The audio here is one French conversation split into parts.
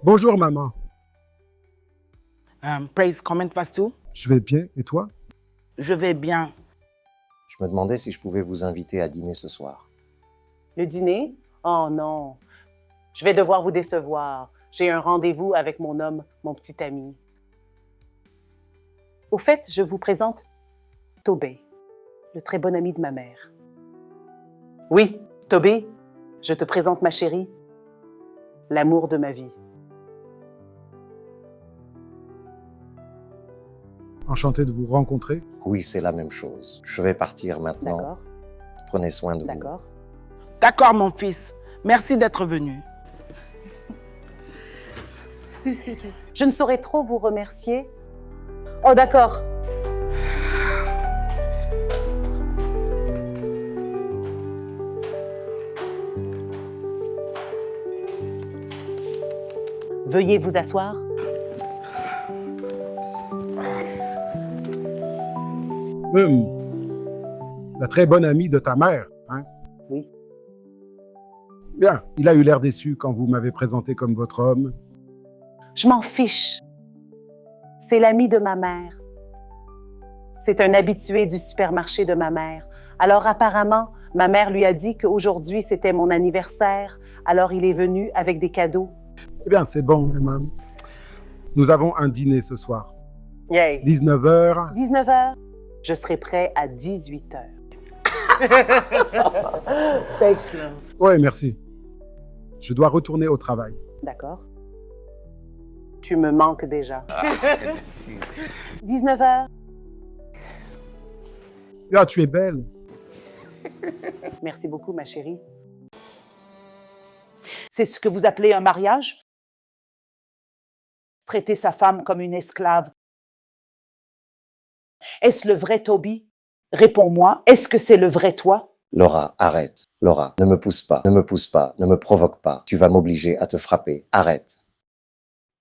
Bonjour maman, Praise, comment vas-tu? je vais bien et toi? Je vais bien. Je me demandais si je pouvais vous inviter à dîner ce soir. Le dîner? Oh non, je vais devoir vous décevoir. J'ai un rendez-vous avec mon homme, mon petit ami. Au fait, je vous présente Tobé, le très bon ami de ma mère. Oui, Tobé, je te présente ma chérie, l'amour de ma vie. Enchanté de vous rencontrer. Oui, c'est la même chose. Je vais partir maintenant. D'accord, Prenez soin de vous. d'accord. D'accord, mon fils. Merci d'être venu. Je ne saurais trop vous remercier. Oh, d'accord. Veuillez vous asseoir. La très bonne amie de ta mère, hein? Oui. Bien, il a eu l'air déçu quand vous m'avez présenté comme votre homme. Je m'en fiche. C'est l'ami de ma mère. C'est un habitué du supermarché de ma mère. Alors apparemment, ma mère lui a dit qu'aujourd'hui c'était mon anniversaire. Alors il est venu avec des cadeaux. Eh bien, c'est bon, maman. Nous avons un dîner ce soir. Yay! 19h. 19h, je serai prêt à 18h. Thanks, love. Ouais, merci. Je dois retourner au travail. D'accord. Tu me manques déjà. 19h. Ah, tu es belle. Merci beaucoup, ma chérie. C'est ce que vous appelez un mariage? Traiter sa femme comme une esclave. Est-ce le vrai Toby? Réponds-moi, est-ce que c'est le vrai toi? Laura, arrête. Laura, ne me pousse pas, ne me pousse pas, ne me provoque pas. Tu vas m'obliger à te frapper. Arrête.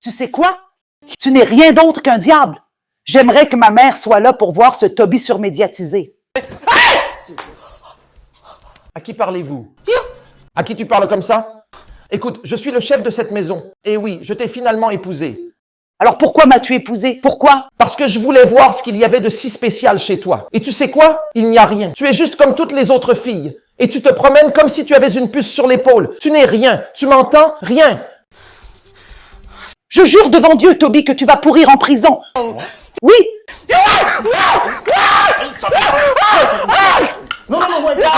Tu sais quoi? Tu n'es rien d'autre qu'un diable. J'aimerais que ma mère soit là pour voir ce Toby surmédiatisé. À qui parlez-vous? À qui tu parles comme ça? Écoute, je suis le chef de cette maison. Et oui, je t'ai finalement épousé. Alors pourquoi m'as-tu épousé? Pourquoi? Parce que je voulais voir ce qu'il y avait de si spécial chez toi. Et tu sais quoi? Il n'y a rien. Tu es juste comme toutes les autres filles. Et tu te promènes comme si tu avais une puce sur l'épaule. Tu n'es rien. Tu m'entends? Rien. Je jure devant Dieu, Toby, que tu vas pourrir en prison. Oui. No, no, no, wait. You're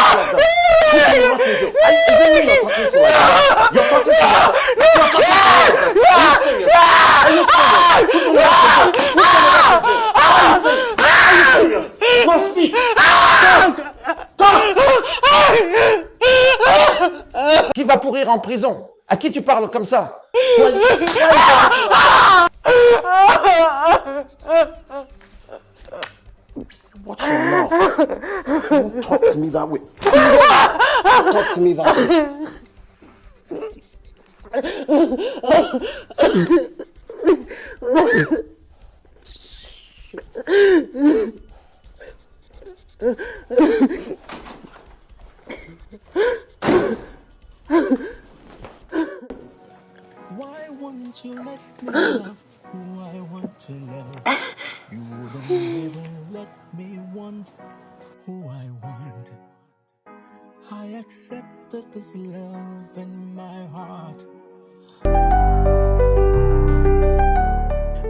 talking to I think you're talking to her. You're talking to her. You're talking to her. Are you serious? Are you serious? Who's gonna have to do? Who's gonna have to do? Are you serious? Are you serious? No, speak. Talk. Qui va pourrir en prison? À qui tu parles comme ça? Why you talking to her? Watch your mouth. Don't talk to me that way. Don't talk to me that way. Why wouldn't you let me love who I want to love? You wouldn't even let me want who I want. I accepted this love in my heart.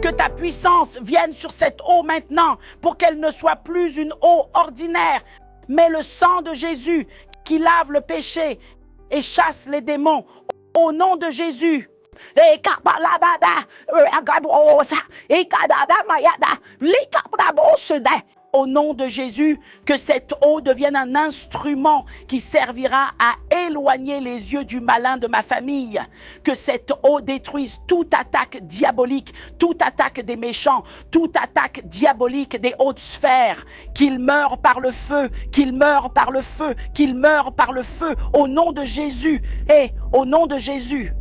Que ta puissance vienne sur cette eau maintenant pour qu'elle ne soit plus une eau ordinaire, mais le sang de Jésus qui lave le péché et chasse les démons. Au nom de Jésus. Au nom de Jésus, que cette eau devienne un instrument qui servira à éloigner les yeux du malin de ma famille. Que cette eau détruise toute attaque diabolique, toute attaque des méchants, toute attaque diabolique des hautes sphères. Qu'il meure par le feu, qu'il meure par le feu, qu'il meure par le feu. Au nom de Jésus, et au nom de Jésus.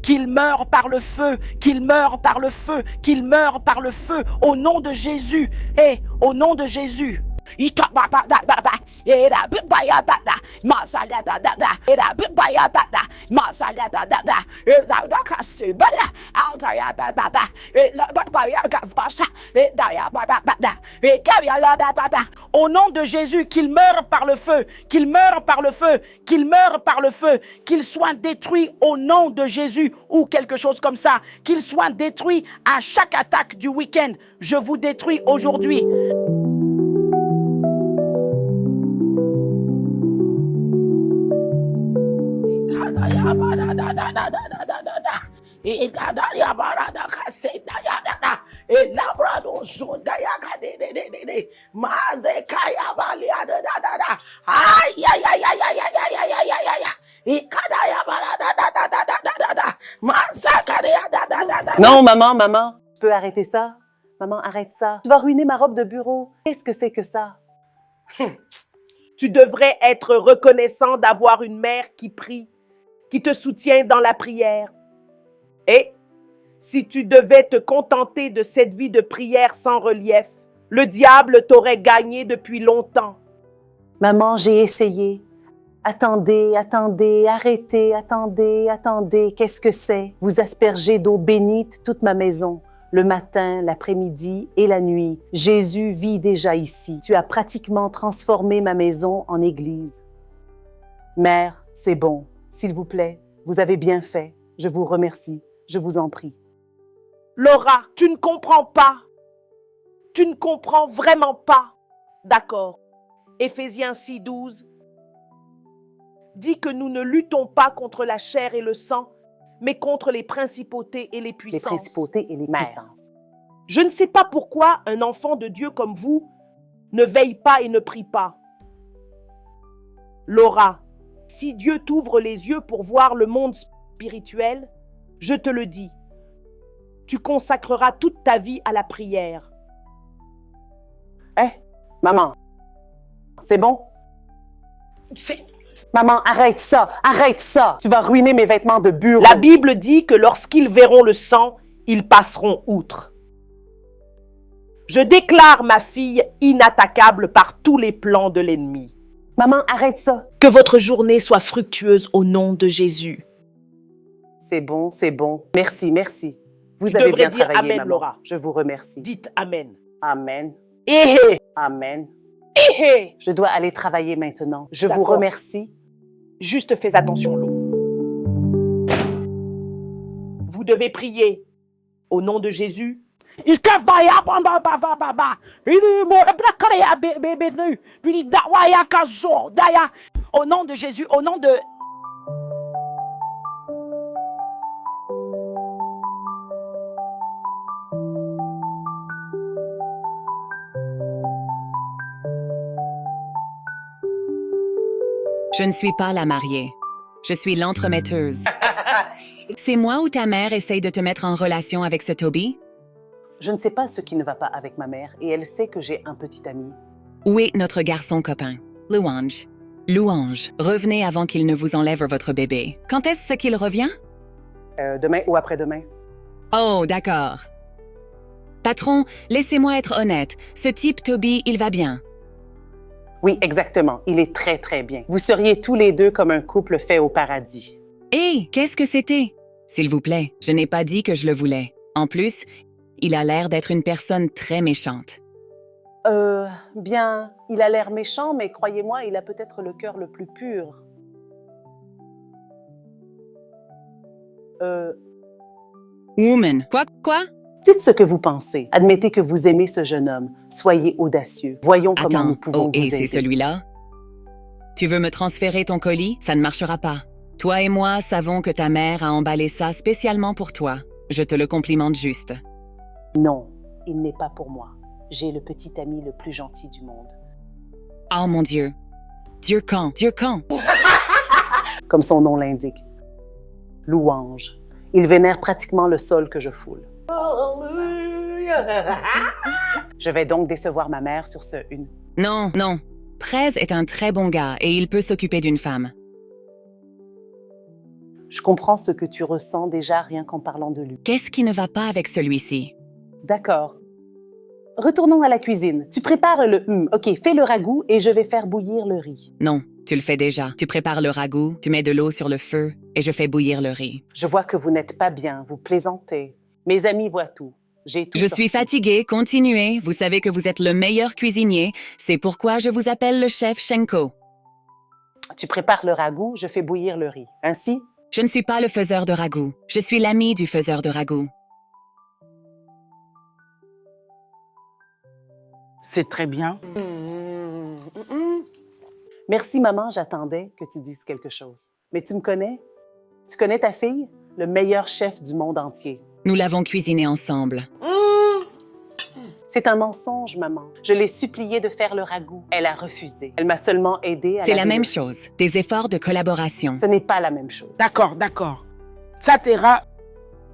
Qu'il meure par le feu, qu'il meure par le feu, qu'il meure par le feu, au nom de Jésus, et au nom de Jésus. Au nom de Jésus, qu'il meure par le feu, qu'il meure par le feu, qu'il meure par le feu, qu'il soit détruit au nom de Jésus ou quelque chose comme ça, qu'il soit détruit à chaque attaque du week-end. Je vous détruis aujourd'hui. Non, maman, tu peux arrêter ça? Maman, arrête ça. Tu vas ruiner ma robe de bureau. Qu'est-ce que c'est que ça? Tu devrais être reconnaissant d'avoir une mère qui prie, qui te soutient dans la prière. Et si tu devais te contenter de cette vie de prière sans relief, le diable t'aurait gagné depuis longtemps. Maman, j'ai essayé. Attendez, arrêtez, attendez. Qu'est-ce que c'est? Vous aspergez d'eau bénite toute ma maison, le matin, l'après-midi et la nuit. Jésus vit déjà ici. Tu as pratiquement transformé ma maison en église. Mère, c'est bon. S'il vous plaît, vous avez bien fait. Je vous remercie. Je vous en prie. Laura, tu ne comprends pas. Tu ne comprends vraiment pas. D'accord. Éphésiens 6:12 dit que nous ne luttons pas contre la chair et le sang, mais contre les principautés et les puissances. Les principautés et les puissances. Je ne sais pas pourquoi un enfant de Dieu comme vous ne veille pas et ne prie pas. Laura, si Dieu t'ouvre les yeux pour voir le monde spirituel, je te le dis, tu consacreras toute ta vie à la prière. Maman, c'est bon? Maman, arrête ça. Tu vas ruiner mes vêtements de bureau. La Bible dit que lorsqu'ils verront le sang, ils passeront outre. Je déclare ma fille inattaquable par tous les plans de l'ennemi. Maman, arrête ça. Que votre journée soit fructueuse au nom de Jésus. C'est bon. Merci. Vous Tu avez devrais bien dire travaillé, Amen, maman. Laura. Je vous remercie. Dites Amen. Amen. Eh, Amen. eh. Je dois aller travailler maintenant. Je vous D'accord. remercie. Juste fais attention, Lou. Vous devez prier au nom de Jésus. Au nom de Jésus, au nom de... Je ne suis pas la mariée. Je suis l'entremetteuse. C'est moi ou ta mère essaye de te mettre en relation avec ce Toby? Je ne sais pas ce qui ne va pas avec ma mère et elle sait que j'ai un petit ami. Où est notre garçon copain? Louange. Louange, revenez avant qu'il ne vous enlève votre bébé. Quand est-ce qu'il revient? Demain ou après-demain. Oh, d'accord. Patron, laissez-moi être honnête. Ce type Toby, il va bien. Oui, exactement. Il est très, très bien. Vous seriez tous les deux comme un couple fait au paradis. Hé, qu'est-ce que c'était? S'il vous plaît, je n'ai pas dit que je le voulais. En plus, il a l'air d'être une personne très méchante. Bien, il a l'air méchant, mais croyez-moi, il a peut-être le cœur le plus pur. Woman. Quoi? Dites ce que vous pensez. Admettez que vous aimez ce jeune homme. Soyez audacieux. Voyons comment nous pouvons et vous c'est aider. celui-là? Tu veux me transférer ton colis? Ça ne marchera pas. Toi et moi savons que ta mère a emballé ça spécialement pour toi. Je te le complimente juste. Non, il n'est pas pour moi. J'ai le petit ami le plus gentil du monde. Oh mon Dieu. Dieu quand? Comme son nom l'indique. Louange. Il vénère pratiquement le sol que je foule. Je vais donc décevoir ma mère sur ce une. Non. Prez est un très bon gars et il peut s'occuper d'une femme. Je comprends ce que tu ressens déjà rien qu'en parlant de lui. Qu'est-ce qui ne va pas avec celui-ci? D'accord. retournons à la cuisine. Tu prépares le... OK, fais le ragoût et je vais faire bouillir le riz. Non, tu le fais déjà. Tu prépares le ragoût, tu mets de l'eau sur le feu et je fais bouillir le riz. Je vois que vous n'êtes pas bien, vous plaisantez. Mes amis voient tout. J'ai tout Je sorti. suis fatiguée, continuez. Vous savez que vous êtes le meilleur cuisinier. C'est pourquoi je vous appelle le chef Shenko. Tu prépares le ragoût, je fais bouillir le riz. Ainsi, Je ne suis pas le faiseur de ragoût. Je suis l'ami du faiseur de ragoût. C'est très bien. merci maman, j'attendais que tu dises quelque chose. Mais tu me connais? Tu connais ta fille? Le meilleur chef du monde entier. Nous l'avons cuisiné ensemble. C'est un mensonge, maman. Je l'ai suppliée de faire le ragoût. Elle a refusé. Elle m'a seulement aidée à C'est la laver même le- chose. Des efforts de collaboration. Ce n'est pas la même chose. D'accord, d'accord. Satera,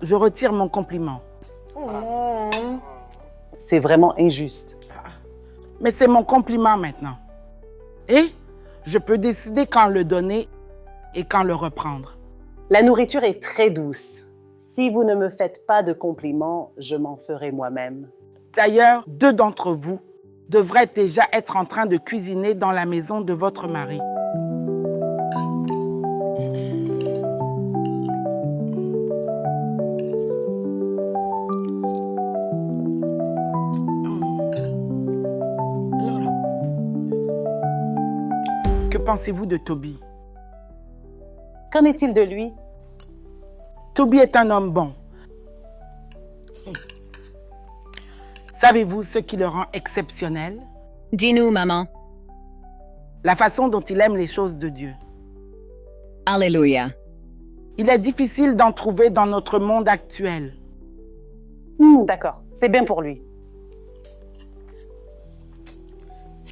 je retire mon compliment. C'est vraiment injuste. Mais c'est mon compliment maintenant. Et je peux décider quand le donner et quand le reprendre. La nourriture est très douce. Si vous ne me faites pas de compliments, je m'en ferai moi-même. D'ailleurs, 2 d'entre vous devraient déjà être en train de cuisiner dans la maison de votre mari. Que pensez-vous de Toby? Qu'en est-il de lui? Toby est un homme bon. Savez-vous ce qui le rend exceptionnel? Dis-nous, maman. La façon dont il aime les choses de Dieu. Alléluia. Il est difficile d'en trouver dans notre monde actuel. D'accord, c'est bien pour lui.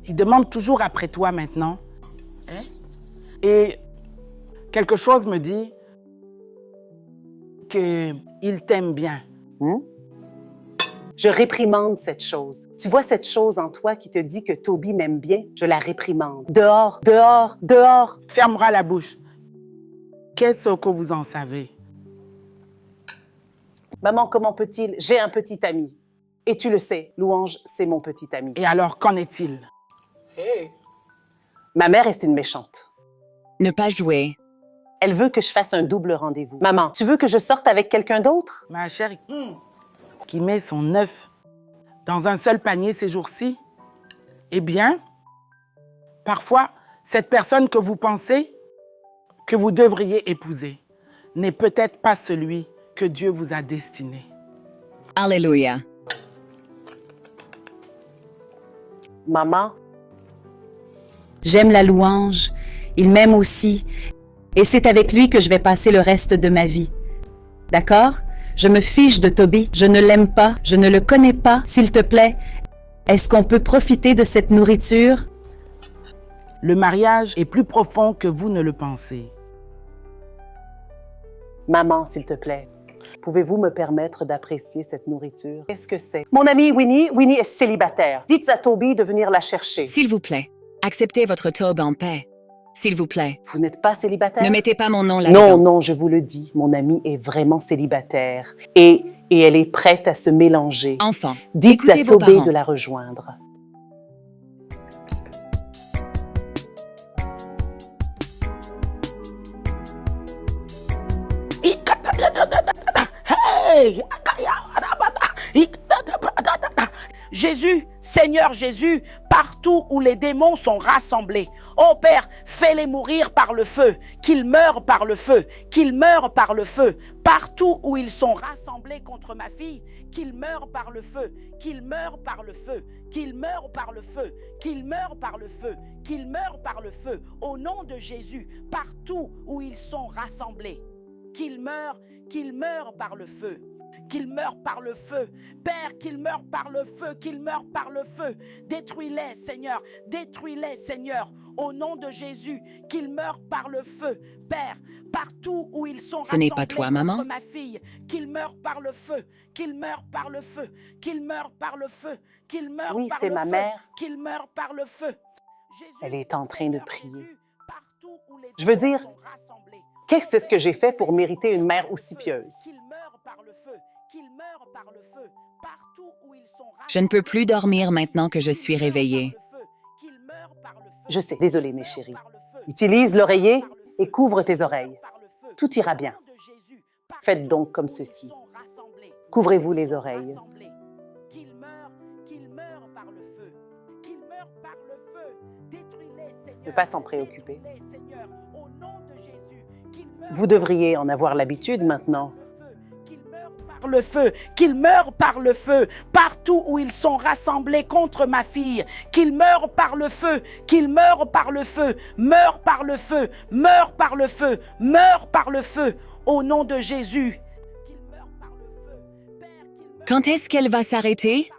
Il demande toujours après toi maintenant. Et quelque chose me dit qu'il t'aime bien. Je réprimande cette chose. Tu vois cette chose en toi qui te dit que Toby m'aime bien? Je la réprimande. Dehors, dehors, dehors! Fermera la bouche. Qu'est-ce que vous en savez? Maman, comment peut-il? J'ai un petit ami. Et tu le sais, Louange, c'est mon petit ami. Et alors, qu'en est-il? Ma mère est une méchante. Ne pas jouer. Elle veut que je fasse un double rendez-vous. Maman, tu veux que je sorte avec quelqu'un d'autre? Ma chérie, qui met son œuf dans un seul panier ces jours-ci? Eh bien, parfois, cette personne que vous pensez que vous devriez épouser n'est peut-être pas celui que Dieu vous a destiné. Alléluia. Maman, j'aime la louange, il m'aime aussi, et c'est avec lui que je vais passer le reste de ma vie. D'accord? Je me fiche de Toby, je ne l'aime pas, je ne le connais pas. S'il te plaît, est-ce qu'on peut profiter de cette nourriture? Le mariage est plus profond que vous ne le pensez. maman, s'il te plaît, pouvez-vous me permettre d'apprécier cette nourriture? Qu'est-ce que c'est? Mon amie Winnie est célibataire. Dites à Toby de venir la chercher. S'il vous plaît, acceptez votre Tobe en paix. S'il vous plaît. Vous n'êtes pas célibataire? Ne mettez pas mon nom là-dedans. Non, je vous le dis, mon amie est vraiment célibataire et elle est prête à se mélanger. Enfant, dites écoutez à vos Toby parents. de la rejoindre. Jésus, Seigneur Jésus, partout où les démons sont rassemblés, ô Père, fais-les mourir par le feu, qu'ils meurent par le feu, qu'ils meurent par le feu, partout où ils sont rassemblés contre ma fille, qu'ils meurent par le feu, qu'ils meurent par le feu, qu'ils meurent par le feu, qu'ils meurent par le feu, qu'ils meurent par le feu, au nom de Jésus, partout où ils sont rassemblés, qu'ils meurent par le feu. Qu'ils meurent par le feu. Père, qu'ils meurent par le feu, qu'ils meurent par le feu. Détruis-les, Seigneur. Détruis-les, Seigneur. Au nom de Jésus, qu'ils meurent par le feu. Père, partout où ils sont Ce n'est pas toi, maman. contre ma fille, qu'ils meurent par le feu, qu'ils meurent par le feu, qu'ils meurent par le feu, qu'ils meurent Oui, par c'est le ma feu, mère. qu'ils meurent par le feu. Jésus, Elle est en train de Seigneur prier. Jésus, partout où les Je veux démons dire, sont rassemblés, qu'est-ce que j'ai fait pour mériter une mère aussi pieuse? qu'ils meurent par le feu, qu'ils meurent Je ne peux plus dormir maintenant que je suis réveillée. Je sais, désolée mes chéris. Utilise l'oreiller et couvre tes oreilles. Tout ira bien. Faites donc comme ceci. Couvrez-vous les oreilles. Ne pas s'en préoccuper. Vous devriez en avoir l'habitude maintenant. Par le feu, qu'ils meurent par le feu, partout où ils sont rassemblés contre ma fille, qu'ils meurent par le feu, qu'ils meurent par le feu, meurent par le feu, meurent par le feu, meurent par le feu, au nom de Jésus. Quand est-ce qu'elle va s'arrêter?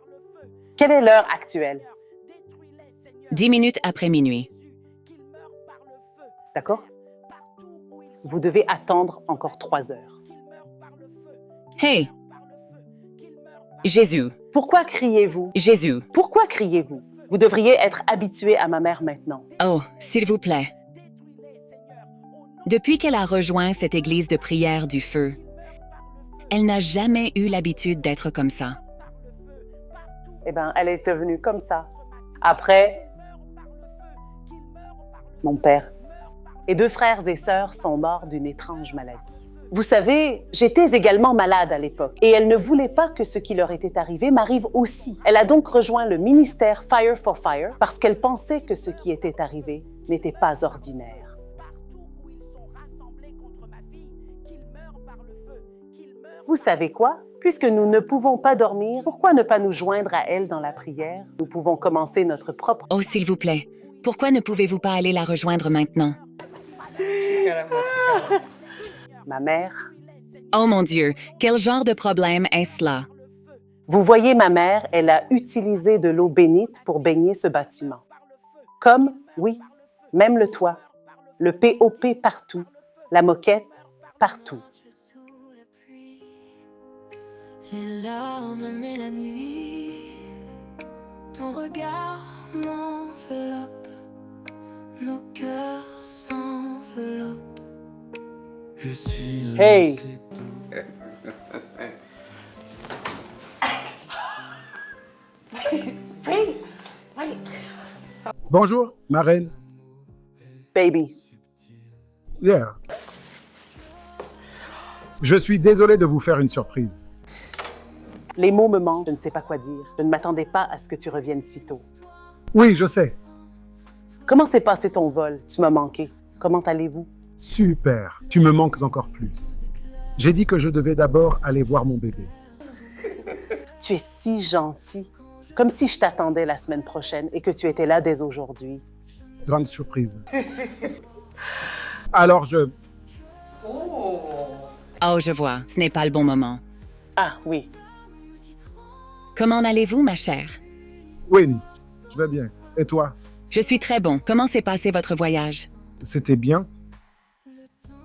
Quelle est l'heure actuelle? 10 minutes après minuit. D'accord? Vous devez attendre encore 3 heures. Hey! Jésus. Pourquoi criez-vous? Jésus. Pourquoi criez-vous? Vous devriez être habitué à ma mère maintenant. Oh, s'il vous plaît. Depuis qu'elle a rejoint cette église de prière du feu, elle n'a jamais eu l'habitude d'être comme ça. Eh bien, elle est devenue comme ça. Après, mon père et 2 frères et sœurs sont morts d'une étrange maladie. Vous savez, j'étais également malade à l'époque et elle ne voulait pas que ce qui leur était arrivé m'arrive aussi. Elle a donc rejoint le ministère Fire for Fire parce qu'elle pensait que ce qui était arrivé n'était pas ordinaire. Vous savez quoi? Puisque nous ne pouvons pas dormir, pourquoi ne pas nous joindre à elle dans la prière? Nous pouvons commencer notre propre... Oh, s'il vous plaît, pourquoi ne pouvez-vous pas aller la rejoindre maintenant? Ma mère... Oh mon Dieu, quel genre de problème est-ce là? Vous voyez, ma mère, elle a utilisé de l'eau bénite pour baigner ce bâtiment. Comme, oui, même le toit, le POP partout, la moquette partout. Les larmes mais la nuit, ton regard m'enveloppe, nos cœurs s'enveloppent. Je suis Hey! Bonjour, ma reine. Baby. Yeah. Je suis désolé de vous faire une surprise. Les mots me manquent, je ne sais pas quoi dire. Je ne m'attendais pas à ce que tu reviennes si tôt. Oui, je sais. Comment s'est passé ton vol? Tu m'as manqué. Comment allez-vous? Super. Tu me manques encore plus. J'ai dit que je devais d'abord aller voir mon bébé. Tu es si gentil. Comme si je t'attendais la semaine prochaine et que tu étais là dès aujourd'hui. Grande surprise. Alors Oh, je vois, ce n'est pas le bon moment. Ah, oui. Comment allez-vous, ma chère? Winnie, je vais bien. Et toi? Je suis très bon. Comment s'est passé votre voyage? C'était bien?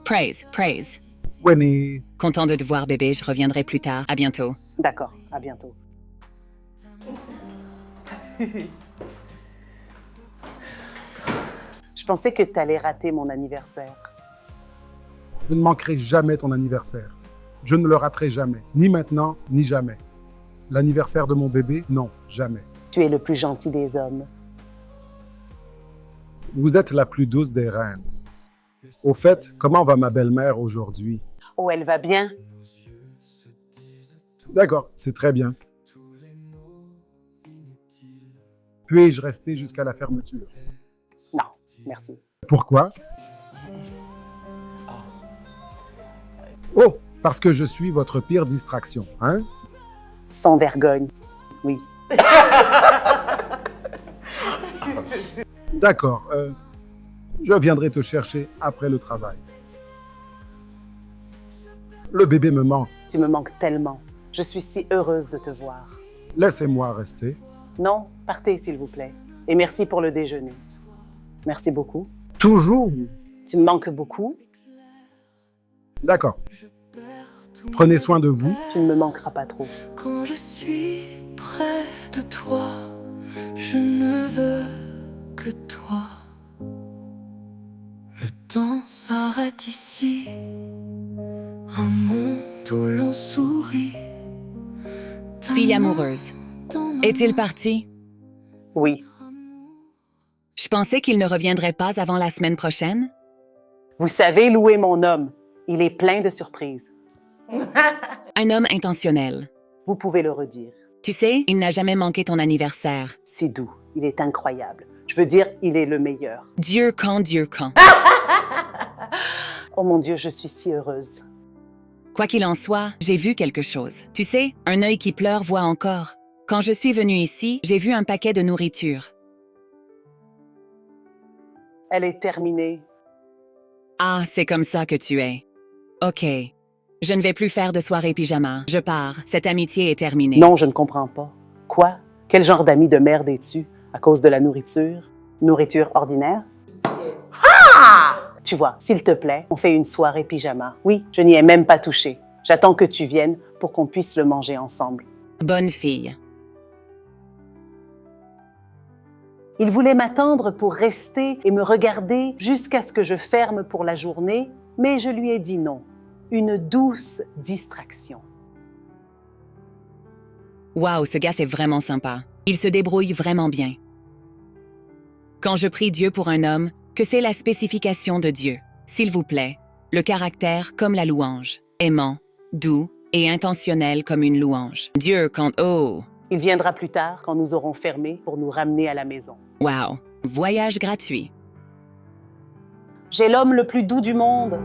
Praise, praise. Winnie. Content de te voir, bébé. Je reviendrai plus tard. À bientôt. D'accord, à bientôt. Je pensais que tu allais rater mon anniversaire. Je ne manquerai jamais ton anniversaire. Je ne le raterai jamais. Ni maintenant, ni jamais. L'anniversaire de mon bébé? Non, jamais. Tu es le plus gentil des hommes. Vous êtes la plus douce des reines. Au fait, comment va ma belle-mère aujourd'hui? Oh, elle va bien? D'accord, c'est très bien. Puis-je rester jusqu'à la fermeture? Non, merci. Pourquoi? Oh, parce que je suis votre pire distraction, hein? Sans vergogne, oui. D'accord, je viendrai te chercher après le travail. Le bébé me manque. Tu me manques tellement. Je suis si heureuse de te voir. Laissez-moi rester. Non, partez s'il vous plaît. Et merci pour le déjeuner. Merci beaucoup. Toujours? Tu me manques beaucoup. D'accord. Prenez soin de vous. Tu ne me manqueras pas trop. Quand je suis près de toi, je ne veux que toi. Le temps s'arrête ici, un monde où l'on sourit, fille amoureuse. Est-il parti? Oui. Je pensais qu'il ne reviendrait pas avant la semaine prochaine. Vous savez louer mon homme. Il est plein de surprises. Un homme intentionnel. Vous pouvez le redire. Tu sais, il n'a jamais manqué ton anniversaire. C'est doux. Il est incroyable. Je veux dire, il est le meilleur. Dieu quand. Oh mon Dieu, je suis si heureuse. Quoi qu'il en soit, j'ai vu quelque chose. Tu sais, un œil qui pleure voit encore. Quand je suis venue ici, j'ai vu un paquet de nourriture. Elle est terminée. Ah, c'est comme ça que tu es. OK. Je ne vais plus faire de soirée pyjama. Je pars. Cette amitié est terminée. Non, je ne comprends pas. Quoi? Quel genre d'ami de merde es-tu? À cause de la nourriture? Nourriture ordinaire? Ah! Tu vois, s'il te plaît, on fait une soirée pyjama. Oui, je n'y ai même pas touché. J'attends que tu viennes pour qu'on puisse le manger ensemble. Bonne fille. Il voulait m'attendre pour rester et me regarder jusqu'à ce que je ferme pour la journée, mais je lui ai dit non. Une douce distraction. Waouh, ce gars, c'est vraiment sympa. Il se débrouille vraiment bien. Quand je prie Dieu pour un homme, que c'est la spécification de Dieu. S'il vous plaît, le caractère comme la louange, aimant, doux et intentionnel comme une louange. Dieu quand... Oh! Il viendra plus tard quand nous aurons fermé pour nous ramener à la maison. Wow! Voyage gratuit. J'ai l'homme le plus doux du monde.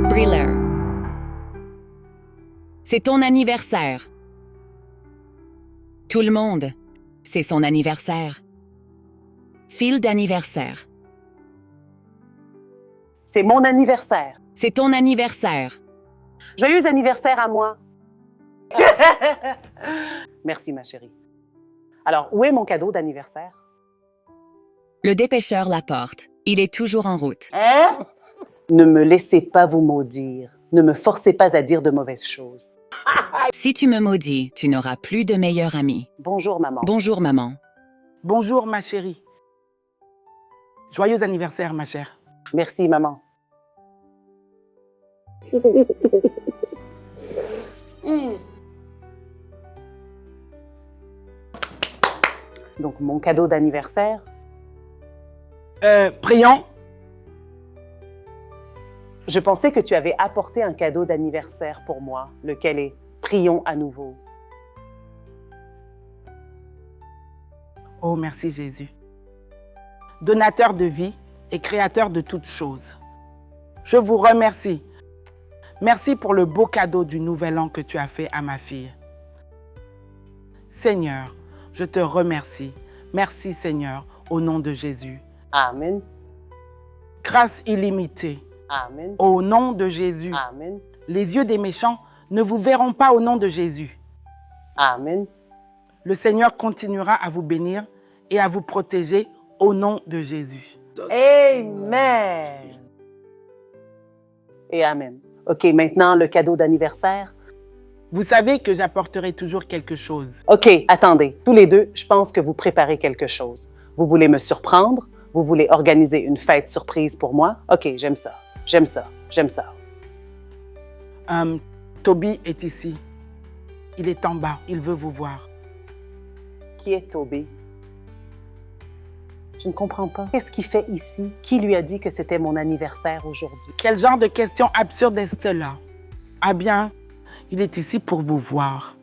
Briller. C'est ton anniversaire. Tout le monde, c'est son anniversaire. Fil d'anniversaire. C'est mon anniversaire. C'est ton anniversaire. Joyeux anniversaire à moi. Merci, ma chérie. Alors, où est mon cadeau d'anniversaire? Le dépêcheur l'apporte. Il est toujours en route. Hein? Ne me laissez pas vous maudire. Ne me forcez pas à dire de mauvaises choses. Si tu me maudis, tu n'auras plus de meilleur ami. Bonjour, maman. Bonjour, maman. Bonjour, ma chérie. Joyeux anniversaire, ma chère. Merci, maman. Donc, mon cadeau d'anniversaire? Prions. Je pensais que tu avais apporté un cadeau d'anniversaire pour moi, lequel est « Prions à nouveau ». Oh, merci Jésus. Donateur de vie et créateur de toutes choses. Je vous remercie. Merci pour le beau cadeau du nouvel an que tu as fait à ma fille. Seigneur, je te remercie. Merci Seigneur, au nom de Jésus. Amen. Grâce illimitée. Amen. Au nom de Jésus. Amen. Les yeux des méchants ne vous verront pas au nom de Jésus. Amen. Le Seigneur continuera à vous bénir et à vous protéger au nom de Jésus. Amen. Et amen. OK, maintenant, le cadeau d'anniversaire. Vous savez que j'apporterai toujours quelque chose. OK, attendez. Tous les deux, je pense que vous préparez quelque chose. Vous voulez me surprendre? Vous voulez organiser une fête surprise pour moi? OK, j'aime ça. J'aime ça. J'aime ça. Toby est ici. Il est en bas. Il veut vous voir. Qui est Toby? Je ne comprends pas. Qu'est-ce qu'il fait ici? Qui lui a dit que c'était mon anniversaire aujourd'hui? Quel genre de question absurde est cela? Ah bien, il est ici pour vous voir.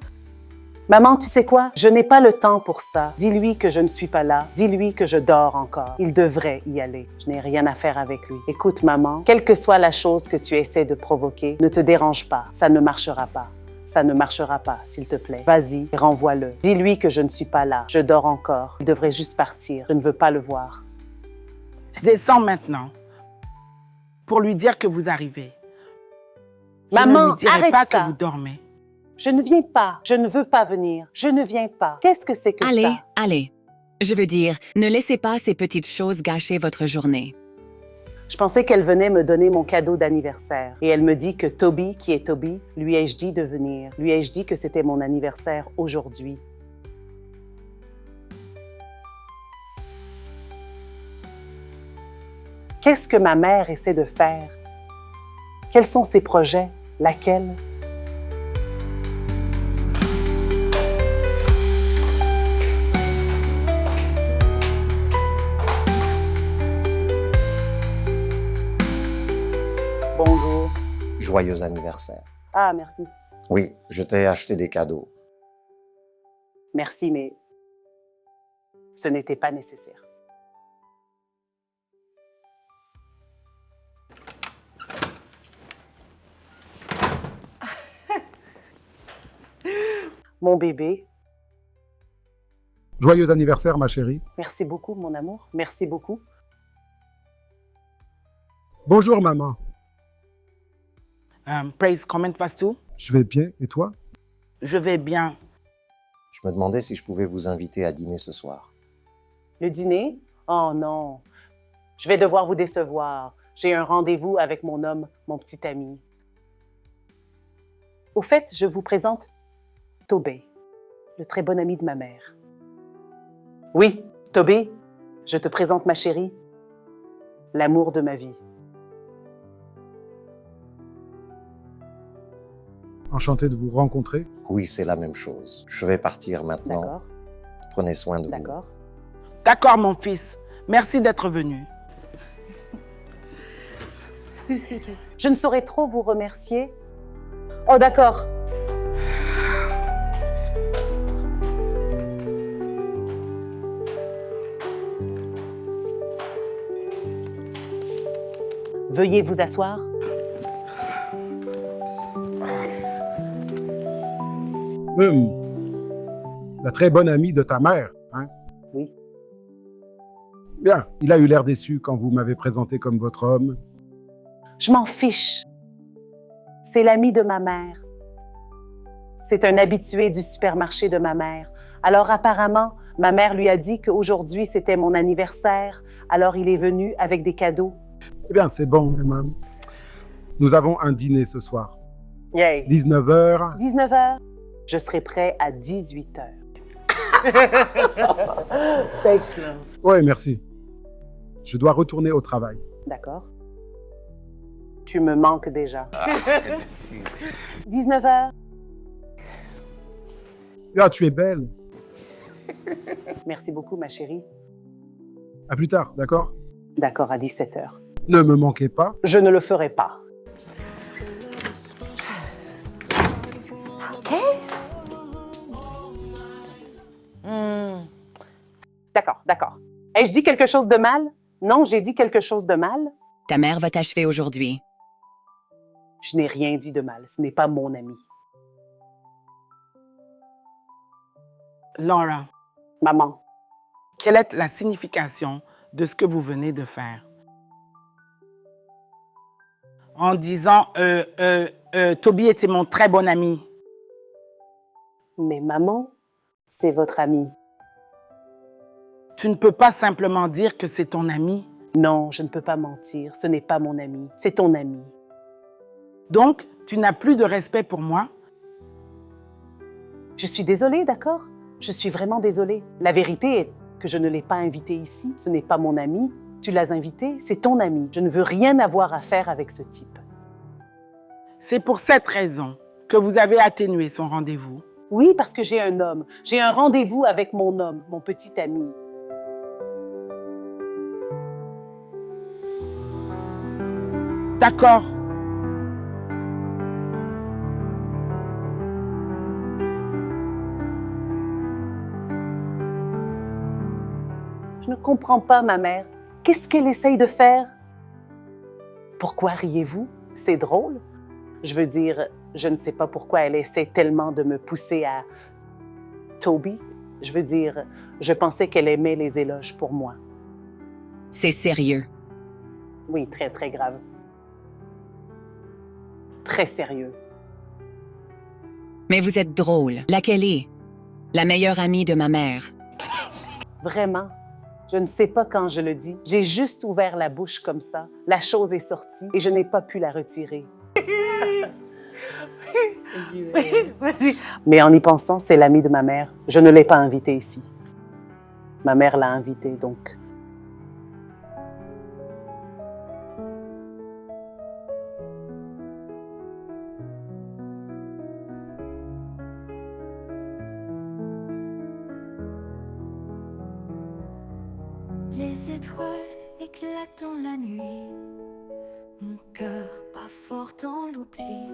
Maman, tu sais quoi? Je n'ai pas le temps pour ça. Dis-lui que je ne suis pas là. Dis-lui que je dors encore. Il devrait y aller. Je n'ai rien à faire avec lui. Écoute, maman, quelle que soit la chose que tu essaies de provoquer, ne te dérange pas. Ça ne marchera pas. Ça ne marchera pas, s'il te plaît. Vas-y, renvoie-le. Dis-lui que je ne suis pas là. Je dors encore. Il devrait juste partir. Je ne veux pas le voir. Je descends maintenant pour lui dire que vous arrivez. Je Maman, ne lui dirai arrête pas ça. que vous dormez. Je ne viens pas. Je ne veux pas venir. Je ne viens pas. Qu'est-ce que c'est que Allez, ça? allez. Je veux dire, ne laissez pas ces petites choses gâcher votre journée. Je pensais qu'elle venait me donner mon cadeau d'anniversaire. Et elle me dit que Toby, qui est Toby, lui ai-je dit de venir. Lui ai-je dit que c'était mon anniversaire aujourd'hui. Qu'est-ce que ma mère essaie de faire? Quels sont ses projets? Laquelle? Bonjour. Joyeux anniversaire. Ah, merci. Oui, je t'ai acheté des cadeaux. Merci, mais ce n'était pas nécessaire. Mon bébé, Joyeux anniversaire, ma chérie. merci beaucoup, mon amour. Merci beaucoup. Bonjour, maman. Praise, comment vas-tu? Je vais bien, et toi? Je vais bien. Je me demandais si je pouvais vous inviter à dîner ce soir. Le dîner? Oh non. Je vais devoir vous décevoir. J'ai un rendez-vous avec mon homme, mon petit ami. Au fait, je vous présente Tobé, le très bon ami de ma mère. Oui, Tobé, je te présente ma chérie, l'amour de ma vie. Enchanté de vous rencontrer. Oui, c'est la même chose. Je vais partir maintenant. D'accord, Prenez soin de vous. d'accord. D'accord, mon fils. Merci d'être venu. Je ne saurais trop vous remercier. Oh, d'accord. Veuillez vous asseoir. La très bonne amie de ta mère, hein? Oui. Bien, il a eu l'air déçu quand vous m'avez présenté comme votre homme. Je m'en fiche. C'est l'ami de ma mère. C'est un habitué du supermarché de ma mère. Alors apparemment, ma mère lui a dit qu'aujourd'hui c'était mon anniversaire. Alors il est venu avec des cadeaux. Eh bien, c'est bon, Emma. Nous avons un dîner ce soir. Yay. 19h. 19h. Je serai prêt à 18h. Thanks, love. Ouais, merci. Je dois retourner au travail. D'accord. Tu me manques déjà. 19h. Ah, tu es belle. Merci beaucoup, ma chérie. À plus tard, d'accord? D'accord, à 17h. Ne me manquez pas. Je ne le ferai pas. OK? D'accord, d'accord. Ai-je dit quelque chose de mal? Non, j'ai dit quelque chose de mal? Ta mère va t'achever aujourd'hui. Je n'ai rien dit de mal. Ce n'est pas mon ami. Laura, Maman, quelle est la signification de ce que vous venez de faire? En disant, Toby était mon très bon ami. mais maman, c'est votre ami. Tu ne peux pas simplement dire que c'est ton ami. Non, je ne peux pas mentir. Ce n'est pas mon ami. C'est ton ami. Donc, tu n'as plus de respect pour moi? Je suis désolée, d'accord? Je suis vraiment désolée. La vérité est que je ne l'ai pas invité ici. Ce n'est pas mon ami. Tu l'as invité, c'est ton ami. Je ne veux rien avoir à faire avec ce type. C'est pour cette raison que vous avez atténué son rendez-vous. Oui, parce que j'ai un homme. J'ai un rendez-vous avec mon homme, mon petit ami. D'accord. Je ne comprends pas, ma mère. Qu'est-ce qu'elle essaye de faire? Pourquoi riez-vous? C'est drôle. Je veux dire, je ne sais pas pourquoi elle essaie tellement de me pousser à Toby. Je veux dire, je pensais qu'elle aimait les éloges pour moi. C'est sérieux. Oui, très, très grave. Très sérieux. Mais vous êtes drôle. Laquelle est? La meilleure amie de ma mère. Vraiment, je ne sais pas quand je le dis. J'ai juste ouvert la bouche comme ça. La chose est sortie et je n'ai pas pu la retirer. Mais en y pensant, c'est l'amie de ma mère. Je ne l'ai pas invitée ici. Ma mère l'a invitée, donc. Les étoiles éclatent dans la nuit, mon cœur bat fort dans l'oubli.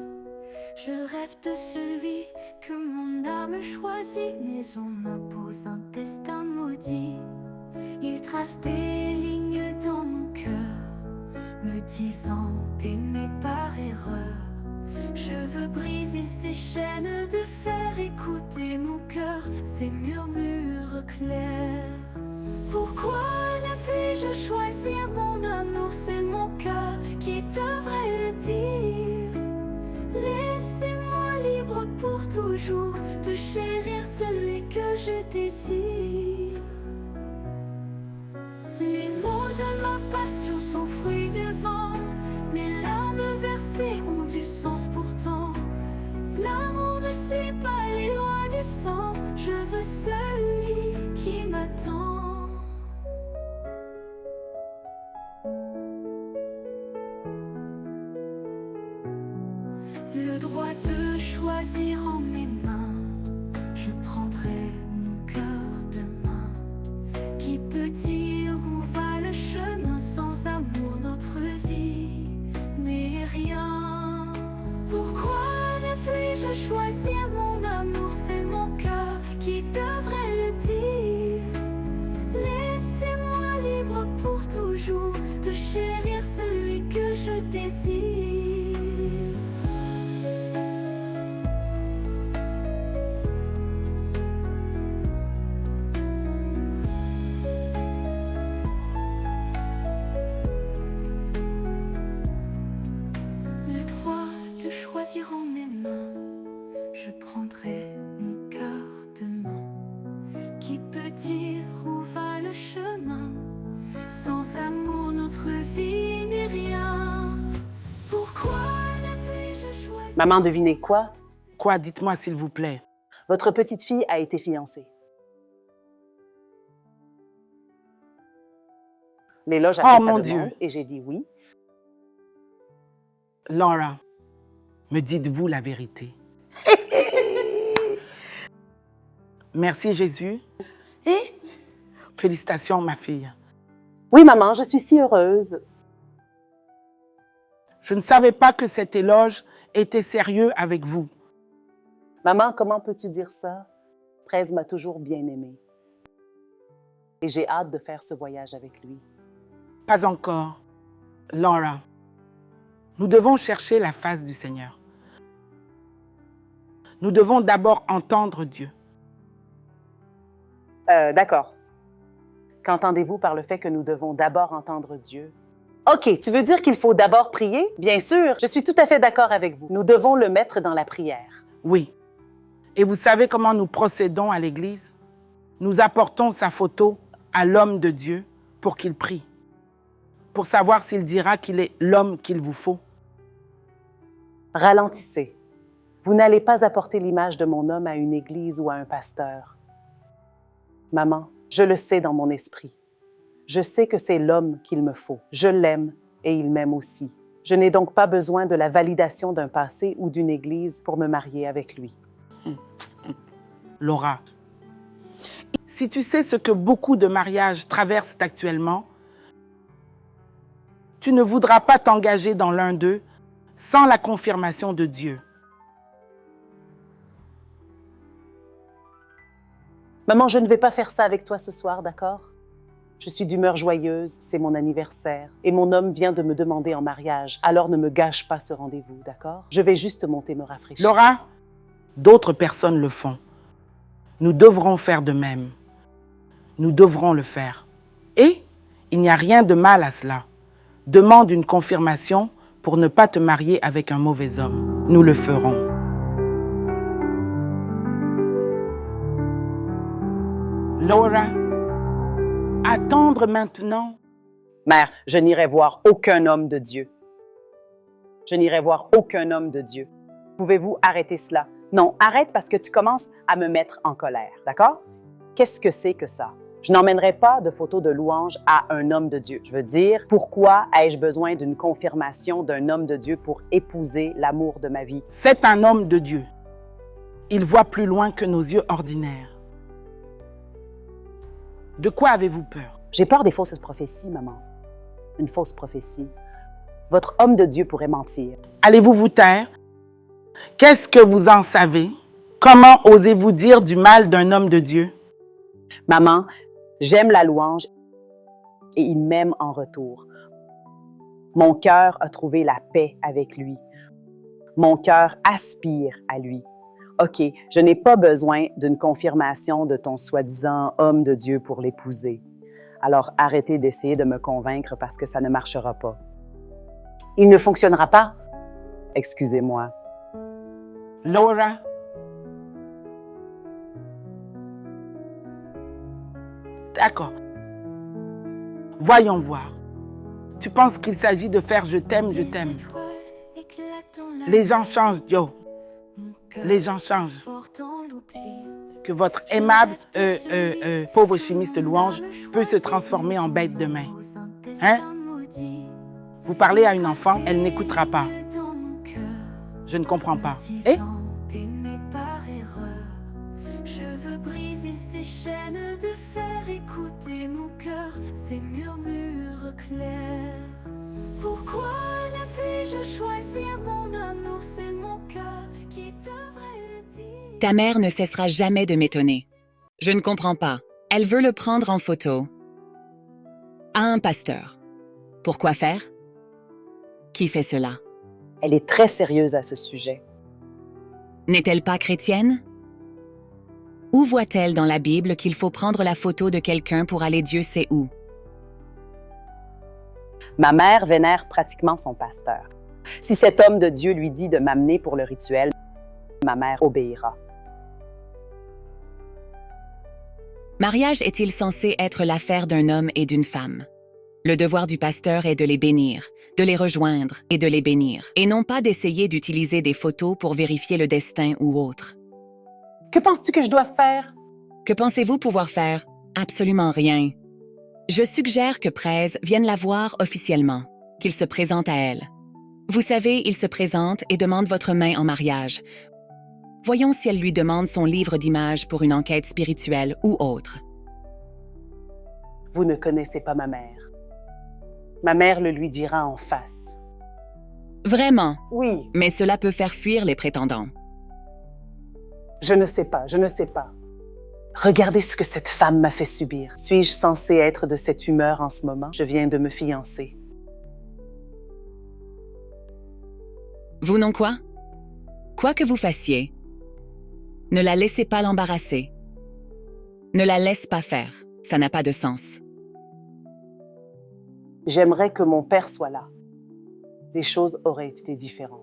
Je rêve de celui que mon âme choisit, mais on m'impose un destin maudit. Il trace des lignes dans mon cœur, me disant d'aimer par erreur. Je veux briser ces chaînes de fer, écouter mon cœur, ces murmures clairs. Pourquoi ne puis-je choisir mon amour? C'est mon cœur qui devrait le dire. Laissez-moi libre pour toujours de chérir celui que je désire. Les mots de ma passion sont fruits du vent, mes larmes versées ont du sens pourtant. L'amour ne suit pas les lois du sang, je veux celui qui m'attend. Le droit de choisir en mes mains, je prendrai mon cœur demain. Qui peut dire où va le chemin? Sans amour notre vie n'est rien. Pourquoi ne puis-je choisir mon amour? C'est mon cœur qui devrait le dire. Laissez-moi libre pour toujours de chérir celui que je désire. Choisir en mes mains, je prendrai mon cœur demain. Qui peut dire où va le chemin? Sans amour notre vie n'est rien. Pourquoi ne puis-je choisir? Maman, devinez quoi? Quoi? Dites-moi s'il vous plaît. Votre petite fille a été fiancée. L'éloge a fait sa demande et j'ai dit oui. Laura, me dites-vous la vérité? Merci Jésus. Félicitations ma fille. Oui maman, je suis si heureuse. Je ne savais pas que cet éloge était sérieux avec vous. Maman, comment peux-tu dire ça? Prez m'a toujours bien aimée. Et j'ai hâte de faire ce voyage avec lui. Pas encore. Laura, nous devons chercher la face du Seigneur. Nous devons d'abord entendre Dieu. D'accord. Qu'entendez-vous par le fait que nous devons d'abord entendre Dieu? OK, tu veux dire qu'il faut d'abord prier? Bien sûr, je suis tout à fait d'accord avec vous. Nous devons le mettre dans la prière. Oui. Et vous savez comment nous procédons à l'Église? Nous apportons sa photo à l'homme de Dieu pour qu'il prie, pour savoir s'il dira qu'il est l'homme qu'il vous faut. Ralentissez. Vous n'allez pas apporter l'image de mon homme à une église ou à un pasteur. Maman, je le sais dans mon esprit. Je sais que c'est l'homme qu'il me faut. Je l'aime et il m'aime aussi. Je n'ai donc pas besoin de la validation d'un passé ou d'une église pour me marier avec lui. Laura, si tu sais ce que beaucoup de mariages traversent actuellement, tu ne voudras pas t'engager dans l'un d'eux sans la confirmation de Dieu. Maman, je ne vais pas faire ça avec toi ce soir, d'accord? Je suis d'humeur joyeuse, c'est mon anniversaire, et mon homme vient de me demander en mariage, alors ne me gâche pas ce rendez-vous, d'accord? Je vais juste monter me rafraîchir. Laura, d'autres personnes le font. Nous devrons faire de même. Nous devrons le faire. Et il n'y a rien de mal à cela. Demande une confirmation pour ne pas te marier avec un mauvais homme. Nous le ferons. Laura, attendre maintenant. Mère, je n'irai voir aucun homme de Dieu. Je n'irai voir aucun homme de Dieu. Pouvez-vous arrêter cela? Non, arrête parce que tu commences à me mettre en colère, d'accord? Qu'est-ce que c'est que ça? Je n'emmènerai pas de photos de louange à un homme de Dieu. Je veux dire, pourquoi ai-je besoin d'une confirmation d'un homme de Dieu pour épouser l'amour de ma vie? C'est un homme de Dieu. Il voit plus loin que nos yeux ordinaires. De quoi avez-vous peur? J'ai peur des fausses prophéties, maman. Une fausse prophétie. Votre homme de Dieu pourrait mentir. Allez-vous vous taire? Qu'est-ce que vous en savez? Comment osez-vous dire du mal d'un homme de Dieu? Maman, j'aime la louange et il m'aime en retour. Mon cœur a trouvé la paix avec lui. Mon cœur aspire à lui. OK, je n'ai pas besoin d'une confirmation de ton soi-disant homme de Dieu pour l'épouser. Alors arrêtez d'essayer de me convaincre parce que ça ne marchera pas. Il ne fonctionnera pas? Excusez-moi. Laura, d'accord. Voyons voir. Tu penses qu'il s'agit de faire je t'aime, je t'aime. Les gens changent, Joe. Les gens changent. Que votre aimable, pauvre chimiste louange peut se transformer en bête demain. Hein? Vous parlez à une enfant, elle n'écoutera pas. Je ne comprends pas. Et? Je veux briser ces chaînes de fer, écouter mon cœur, ces murmures clairs. Pourquoi ne puis-je choisir mon amour? C'est mon cœur qui devrait le dire. Ta mère ne cessera jamais de m'étonner. Je ne comprends pas. Elle veut le prendre en photo. À un pasteur. Pourquoi faire? Qui fait cela? Elle est très sérieuse à ce sujet. N'est-elle pas chrétienne? Où voit-elle dans la Bible qu'il faut prendre la photo de quelqu'un pour aller Dieu sait où? Ma mère vénère pratiquement son pasteur. Si cet homme de Dieu lui dit de m'amener pour le rituel, ma mère obéira. Mariage est-il censé être l'affaire d'un homme et d'une femme? Le devoir du pasteur est de les bénir, de les rejoindre et de les bénir, et non pas d'essayer d'utiliser des photos pour vérifier le destin ou autre. Que penses-tu que je dois faire? Que pensez-vous pouvoir faire? Absolument rien. Je suggère que Prez vienne la voir officiellement, qu'il se présente à elle. Vous savez, il se présente et demande votre main en mariage. Voyons si elle lui demande son livre d'images pour une enquête spirituelle ou autre. Vous ne connaissez pas ma mère. Ma mère le lui dira en face. Vraiment? Oui. Mais cela peut faire fuir les prétendants. Je ne sais pas. Regardez ce que cette femme m'a fait subir. Suis-je censée être de cette humeur en ce moment? Je viens de me fiancer. Vous non quoi? Quoi que vous fassiez, ne la laissez pas l'embarrasser. Ne la laisse pas faire. Ça n'a pas de sens. J'aimerais que mon père soit là. Les choses auraient été différentes.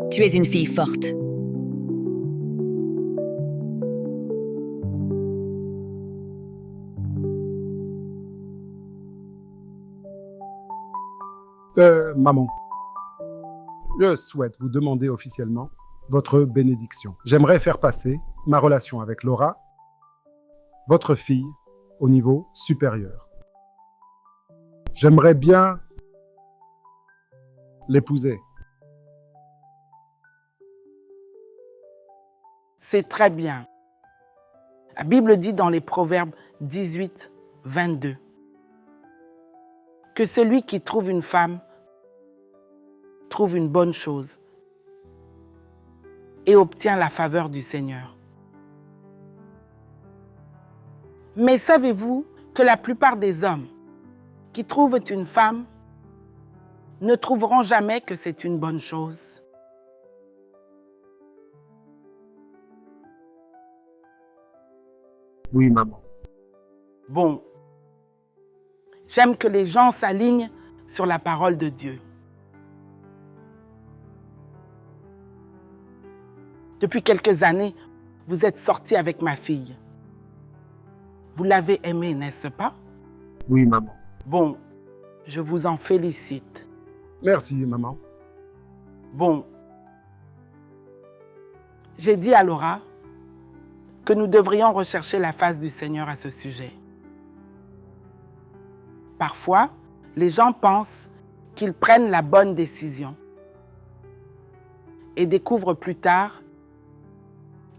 Tu es une fille forte. Maman, je souhaite vous demander officiellement votre bénédiction. J'aimerais faire passer ma relation avec Laura, votre fille, au niveau supérieur. J'aimerais bien l'épouser. C'est très bien. La Bible dit dans les Proverbes 18, 22 que celui qui trouve une femme trouve une bonne chose et obtient la faveur du Seigneur. Mais savez-vous que la plupart des hommes qui trouvent une femme ne trouveront jamais que c'est une bonne chose? Oui, maman. Bon, j'aime que les gens s'alignent sur la parole de Dieu. Depuis quelques années, vous êtes sorti avec ma fille. Vous l'avez aimée, n'est-ce pas? Oui, maman. Bon, je vous en félicite. Merci, maman. Bon, j'ai dit à Laura que nous devrions rechercher la face du Seigneur à ce sujet. Parfois, les gens pensent qu'ils prennent la bonne décision et découvrent plus tard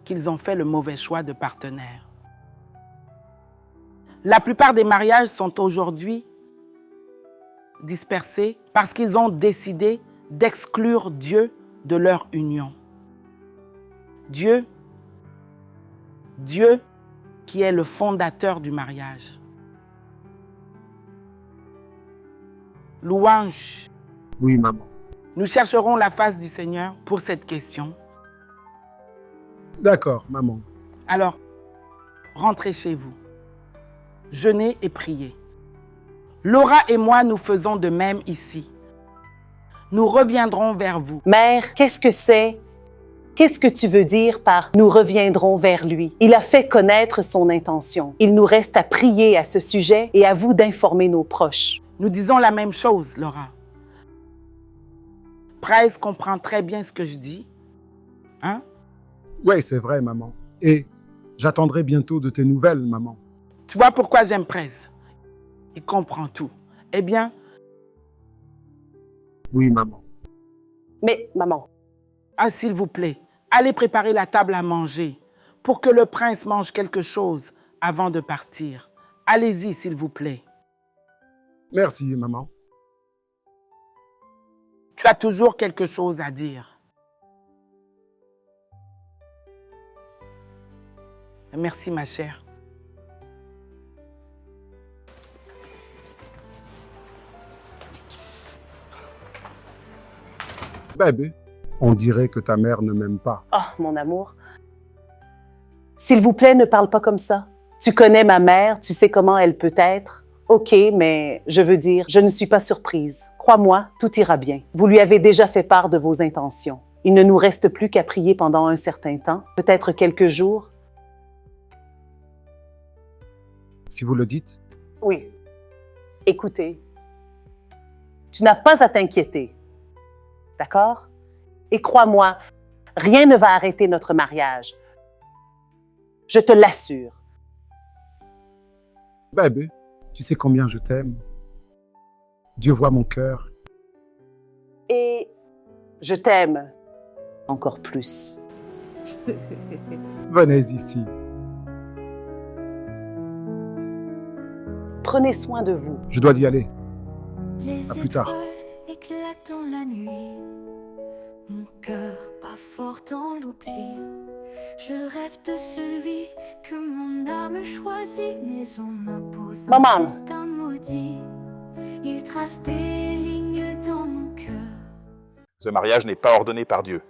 qu'ils ont fait le mauvais choix de partenaire. La plupart des mariages sont aujourd'hui dispersés parce qu'ils ont décidé d'exclure Dieu de leur union. Dieu qui est le fondateur du mariage. Louange. Oui, maman. Nous chercherons la face du Seigneur pour cette question. D'accord, maman. Alors, rentrez chez vous. Jeûnez et priez. Laura et moi, nous faisons de même ici. Nous reviendrons vers vous. Mère, qu'est-ce que c'est? Qu'est-ce que tu veux dire par « nous reviendrons vers lui » ? Il a fait connaître son intention. Il nous reste à prier à ce sujet et à vous d'informer nos proches. Nous disons la même chose, Laura. Price comprend très bien ce que je dis. Hein? Oui, c'est vrai, maman. Et j'attendrai bientôt de tes nouvelles, maman. Tu vois pourquoi j'aime Price? Il comprend tout. Eh bien... Oui, maman. Mais, maman... Ah, s'il vous plaît, allez préparer la table à manger pour que le prince mange quelque chose avant de partir. Allez-y, s'il vous plaît. Merci, maman. Tu as toujours quelque chose à dire. Merci, ma chère. Bébé, on dirait que ta mère ne m'aime pas. Oh, mon amour. S'il vous plaît, ne parle pas comme ça. Tu connais ma mère, tu sais comment elle peut être. OK, mais je veux dire, je ne suis pas surprise. Crois-moi, tout ira bien. Vous lui avez déjà fait part de vos intentions. Il ne nous reste plus qu'à prier pendant un certain temps, peut-être quelques jours. Si vous le dites. Oui. Écoutez, tu n'as pas à t'inquiéter. D'accord? Et crois-moi, rien ne va arrêter notre mariage. Je te l'assure. Bébé, tu sais combien je t'aime. Dieu voit mon cœur. Et je t'aime encore plus. Venez ici. Prenez soin de vous. Je dois y aller. Les À plus tard. étoiles éclatent dans la nuit. Mon cœur pas fort dans l'oubli. Je rêve de celui que mon âme choisit, mais on m'impose Maman. un destin maudit. Il trace des lignes dans mon cœur. Ce mariage n'est pas ordonné par Dieu.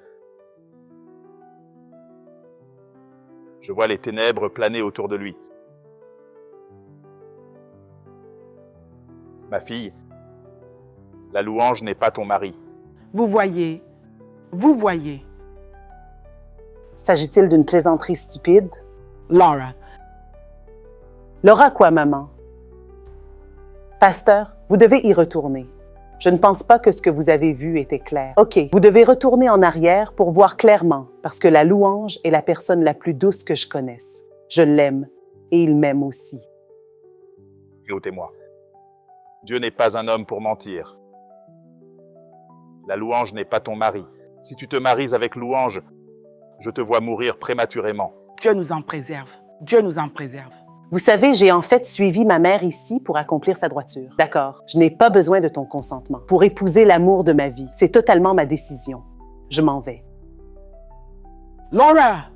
Je vois les ténèbres planer autour de lui. Ma fille, la louange n'est pas ton mari. Vous voyez. S'agit-il d'une plaisanterie stupide? Laura. Laura quoi, maman? Pasteur, vous devez y retourner. Je ne pense pas que ce que vous avez vu était clair. OK, vous devez retourner en arrière pour voir clairement, parce que la louange est la personne la plus douce que je connaisse. Je l'aime et il m'aime aussi. Écoutez-moi. Dieu n'est pas un homme pour mentir. La louange n'est pas ton mari. Si tu te maries avec louange, je te vois mourir prématurément. Dieu nous en préserve. Dieu nous en préserve. Vous savez, j'ai en fait suivi ma mère ici pour accomplir sa droiture. D'accord, je n'ai pas besoin de ton consentement. Pour épouser l'amour de ma vie, c'est totalement ma décision. Je m'en vais. Laura!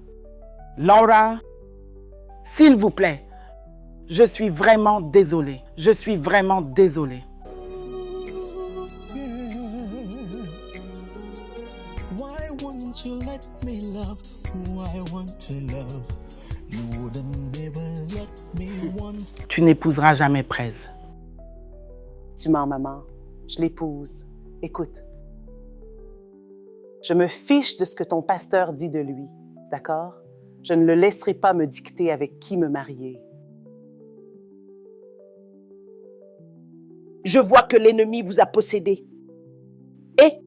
Laura! S'il vous plaît, je suis vraiment désolée. Je suis vraiment désolée. Why won't you let me love who I want to love? You wouldn't even let me want. Tu n'épouseras jamais Prez. Tu mens, maman. Je l'épouse. Écoute. Je me fiche de ce que ton pasteur dit de lui. D'accord? Je ne le laisserai pas me dicter avec qui me marier. Je vois que l'ennemi vous a possédé. Et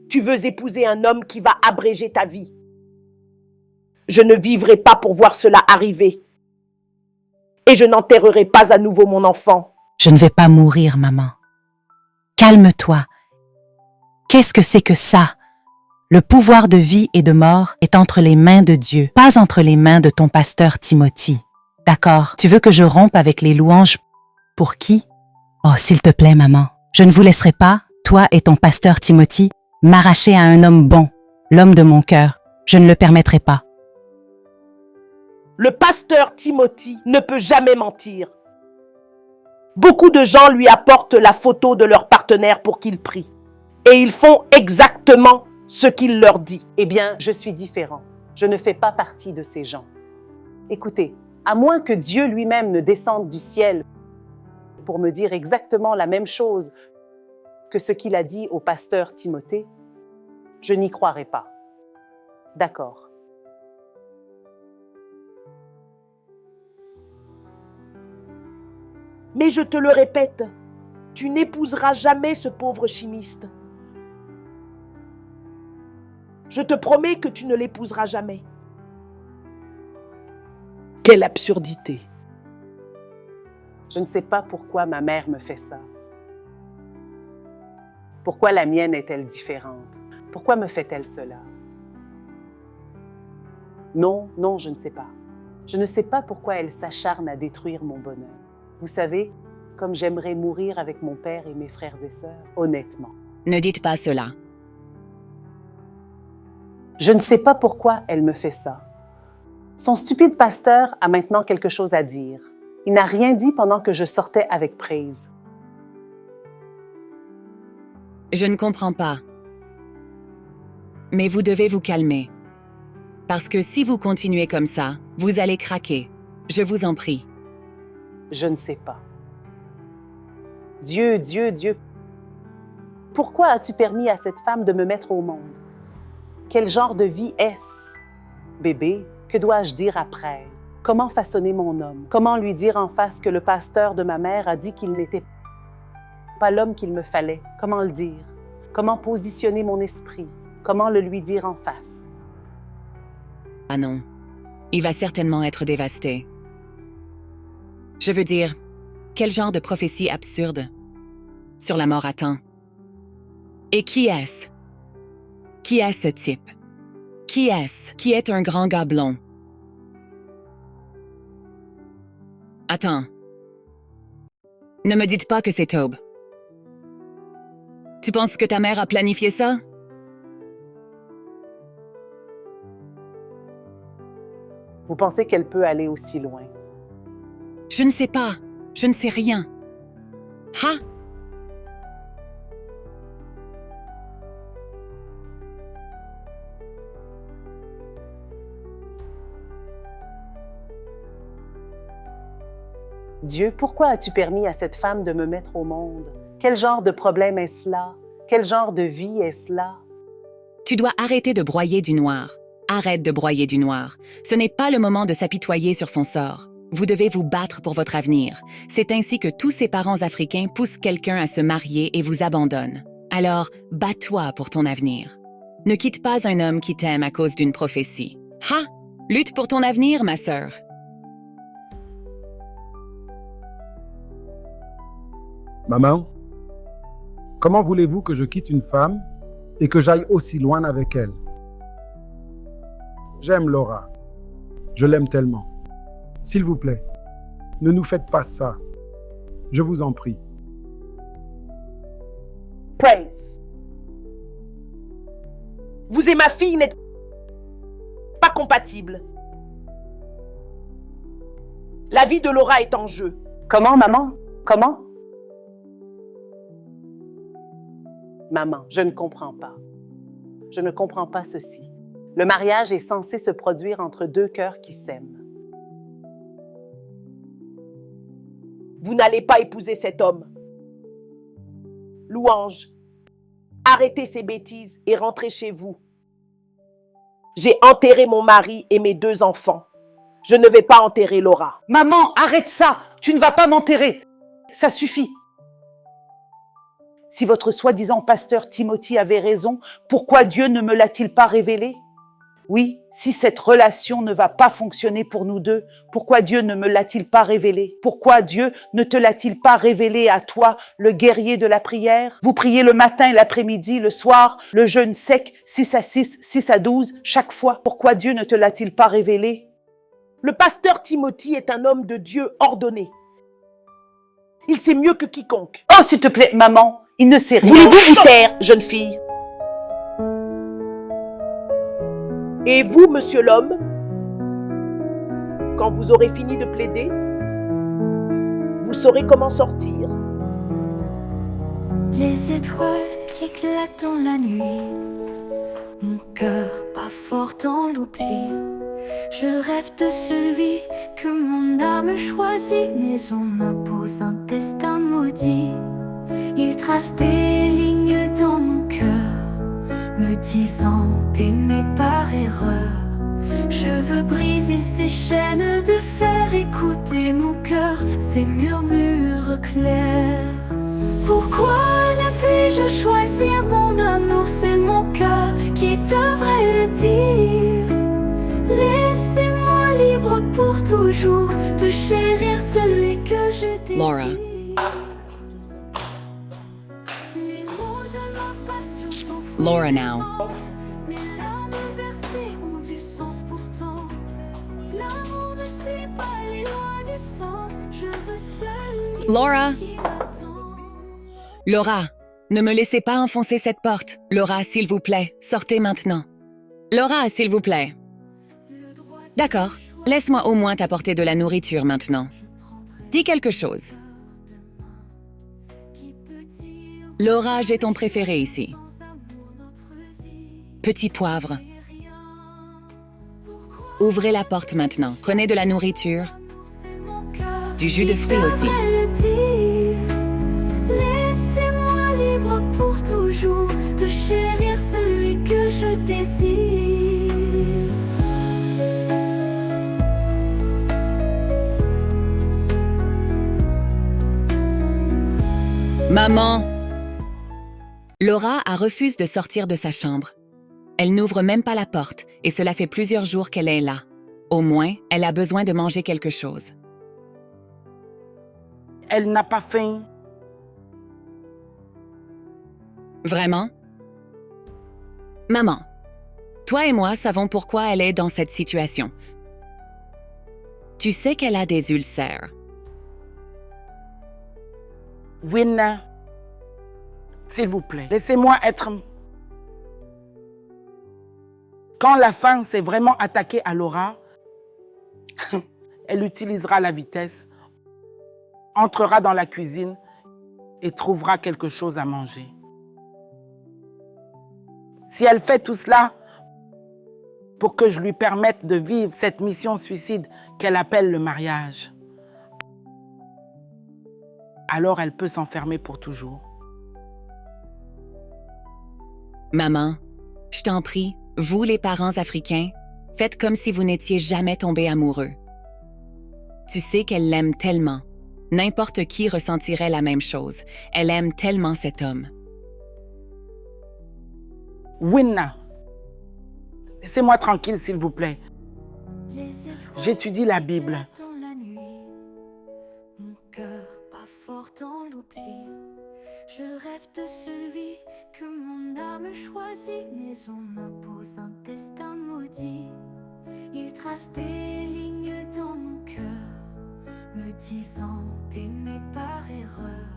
tu veux épouser un homme qui va abréger ta vie. Je ne vivrai pas pour voir cela arriver. Et je n'enterrerai pas à nouveau mon enfant. Je ne vais pas mourir, maman. Calme-toi. Qu'est-ce que c'est que ça? Le pouvoir de vie et de mort est entre les mains de Dieu, pas entre les mains de ton pasteur Timothy. D'accord, tu veux que je rompe avec les louanges pour qui? Oh, s'il te plaît, maman, je ne vous laisserai pas, toi et ton pasteur Timothy, m'arracher à un homme bon, l'homme de mon cœur. Je ne le permettrai pas. Le pasteur Timothy ne peut jamais mentir. Beaucoup de gens lui apportent la photo de leur partenaire pour qu'il prie. Et ils font exactement ce qu'il leur dit. Eh bien, je suis différent. Je ne fais pas partie de ces gens. Écoutez, à moins que Dieu lui-même ne descende du ciel pour me dire exactement la même chose que ce qu'il a dit au pasteur Timothée, je n'y croirai pas. D'accord. Mais je te le répète, tu n'épouseras jamais ce pauvre chimiste. Je te promets que tu ne l'épouseras jamais. Quelle absurdité! Je ne sais pas pourquoi ma mère me fait ça. Pourquoi la mienne est-elle différente? Pourquoi me fait-elle cela? Non, non, je ne sais pas. Je ne sais pas pourquoi elle s'acharne à détruire mon bonheur. Vous savez, comme j'aimerais mourir avec mon père et mes frères et sœurs, honnêtement. Ne dites pas cela. Je ne sais pas pourquoi elle me fait ça. Son stupide pasteur a maintenant quelque chose à dire. Il n'a rien dit pendant que je sortais avec Praise. Je ne comprends pas. Mais vous devez vous calmer. Parce que si vous continuez comme ça, vous allez craquer. Je vous en prie. Je ne sais pas. Dieu, Dieu, Dieu, pourquoi as-tu permis à cette femme de me mettre au monde? Quel genre de vie est-ce? Bébé, que dois-je dire après? Comment façonner mon homme? Comment lui dire en face que le pasteur de ma mère a dit qu'il n'était pas l'homme qu'il me fallait? Comment le dire? Comment positionner mon esprit? Comment le lui dire en face? Ah non, il va certainement être dévasté. Je veux dire, quel genre de prophétie absurde sur la mort à temps. Et qui est-ce? Qui est ce type? Qui est-ce qui est un grand gars blond? Attends. Ne me dites pas que c'est Tobe. Tu penses que ta mère a planifié ça? Vous pensez qu'elle peut aller aussi loin? Je ne sais pas. Je ne sais rien. Ha! Dieu, pourquoi as-tu permis à cette femme de me mettre au monde? Quel genre de problème est-ce là? Quel genre de vie est-ce là? Tu dois arrêter de broyer du noir. Arrête de broyer du noir. Ce n'est pas le moment de s'apitoyer sur son sort. Vous devez vous battre pour votre avenir. C'est ainsi que tous ces parents africains poussent quelqu'un à se marier et vous abandonnent. Alors, bats-toi pour ton avenir. Ne quitte pas un homme qui t'aime à cause d'une prophétie. Ha! Lutte pour ton avenir, ma sœur. Maman, comment voulez-vous que je quitte une femme et que j'aille aussi loin avec elle? J'aime Laura. Je l'aime tellement. S'il vous plaît, ne nous faites pas ça. Je vous en prie. Praise. Vous et ma fille n'êtes pas compatibles. La vie de Laura est en jeu. Comment, maman? Comment? Maman, je ne comprends pas. Je ne comprends pas ceci. Le mariage est censé se produire entre deux cœurs qui s'aiment. Vous n'allez pas épouser cet homme. Louange, arrêtez ces bêtises et rentrez chez vous. J'ai enterré mon mari et mes 2 enfants. Je ne vais pas enterrer Laura. Maman, arrête ça! Tu ne vas pas m'enterrer! Ça suffit! Si votre soi-disant pasteur Timothy avait raison, pourquoi Dieu ne me l'a-t-il pas révélé? Oui, si cette relation ne va pas fonctionner pour nous deux, pourquoi Dieu ne me l'a-t-il pas révélé? Pourquoi Dieu ne te l'a-t-il pas révélé à toi, le guerrier de la prière? Vous priez le matin et l'après-midi, le soir, le jeûne sec, 6 à 6, 6 à 12, chaque fois. Pourquoi Dieu ne te l'a-t-il pas révélé? Le pasteur Timothy est un homme de Dieu ordonné. Il sait mieux que quiconque. Oh, s'il te plaît, maman, il ne sait rien. Voulez-vous vous taire, jeune fille? Et vous, monsieur l'homme, quand vous aurez fini de plaider, vous saurez comment sortir. Les étoiles éclatent dans la nuit, mon cœur bat fort dans l'oubli. Je rêve de celui que mon âme choisit, mais on m'impose un destin maudit. Il trace des lignes dans mon cœur, me disant d'aimer par erreur. Je veux briser ces chaînes de fer, écouter mon cœur, ces murmures clairs. Pourquoi ne puis-je choisir mon amour? C'est mon cœur qui devrait le dire. Laissez-moi libre pour toujours de chérir celui que je désire. Laura. Les mots de ma passion sont fous. Laura now. Mes larmes versées ont du sens pourtant. L'amour ne sait pas les lois du sang. Je veux celui Laura. qui m'attend. Laura, ne me laissez pas enfoncer cette porte. Laura, s'il vous plaît, sortez maintenant. Laura, s'il vous plaît. D'accord, laisse-moi au moins t'apporter de la nourriture maintenant. Dis quelque chose. Laura, j'ai ton préféré ici. Petit poivre. Ouvrez la porte maintenant. Prenez de la nourriture. Du jus de fruits aussi. Laissez-moi libre pour toujours de chérir celui que je désire. Maman! Laura refuse de sortir de sa chambre. Elle n'ouvre même pas la porte et cela fait plusieurs jours qu'elle est là. Au moins, elle a besoin de manger quelque chose. Elle n'a pas faim. Vraiment? Maman, toi et moi savons pourquoi elle est dans cette situation. Tu sais qu'elle a des ulcères. Winna, s'il vous plaît, laissez-moi être... Quand la faim s'est vraiment attaquée à Laura, elle utilisera la vitesse, entrera dans la cuisine et trouvera quelque chose à manger. Si elle fait tout cela pour que je lui permette de vivre cette mission suicide qu'elle appelle le mariage, alors elle peut s'enfermer pour toujours. Maman, je t'en prie, vous les parents africains, faites comme si vous n'étiez jamais tombés amoureux. Tu sais qu'elle l'aime tellement. N'importe qui ressentirait la même chose. Elle aime tellement cet homme. Winna, laissez-moi tranquille s'il vous plaît. J'étudie la Bible. Dans la nuit, mon cœur bat fort dans l'oubli. Je rêve de celui que mon âme choisit, mais on m'impose un destin maudit. Il trace des lignes dans mon cœur, me disant d'aimer par erreur.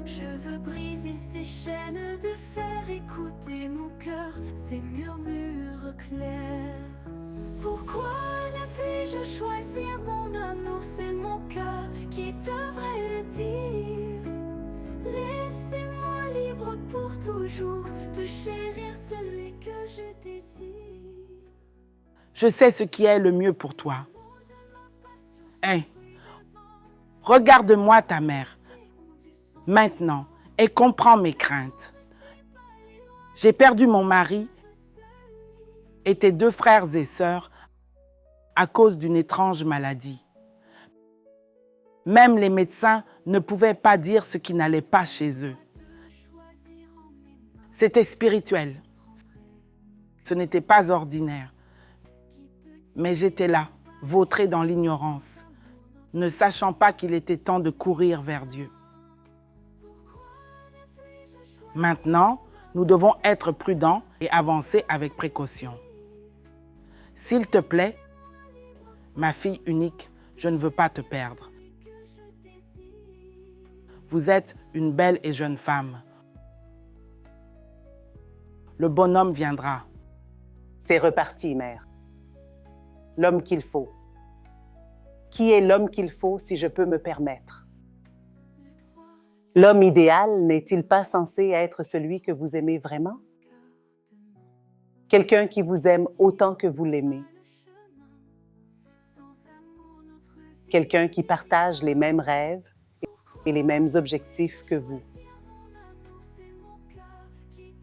Je veux briser ces chaînes de fer, écouter mon cœur, ces murmures clairs. Pourquoi ne puis-je choisir mon amour? C'est mon cœur qui devrait le dire. Laissez-moi libre pour toujours de chérir celui que je désire. Je sais ce qui est le mieux pour toi. Hein? Regarde-moi ta mère, maintenant, et comprends mes craintes. J'ai perdu mon mari et tes 2 frères et sœurs à cause d'une étrange maladie. Même les médecins ne pouvaient pas dire ce qui n'allait pas chez eux. C'était spirituel. Ce n'était pas ordinaire. Mais j'étais là, vautré dans l'ignorance, ne sachant pas qu'il était temps de courir vers Dieu. Maintenant, nous devons être prudents et avancer avec précaution. S'il te plaît, ma fille unique, je ne veux pas te perdre. Vous êtes une belle et jeune femme. Le bonhomme viendra. C'est reparti, mère. L'homme qu'il faut. Qui est l'homme qu'il faut, si je peux me permettre? L'homme idéal n'est-il pas censé être celui que vous aimez vraiment? Quelqu'un qui vous aime autant que vous l'aimez. Quelqu'un qui partage les mêmes rêves et les mêmes objectifs que vous.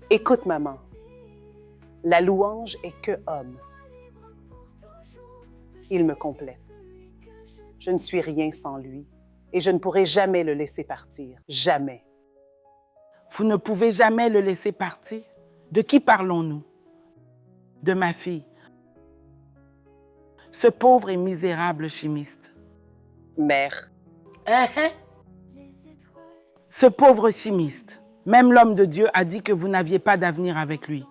Écoute, maman, la louange est que homme. Il me complète. Je ne suis rien sans lui et je ne pourrai jamais le laisser partir. Jamais. Vous ne pouvez jamais le laisser partir? De qui parlons-nous? De ma fille. Ce pauvre et misérable chimiste. Mère. Ce pauvre chimiste. Même l'homme de Dieu a dit que vous n'aviez pas d'avenir avec lui.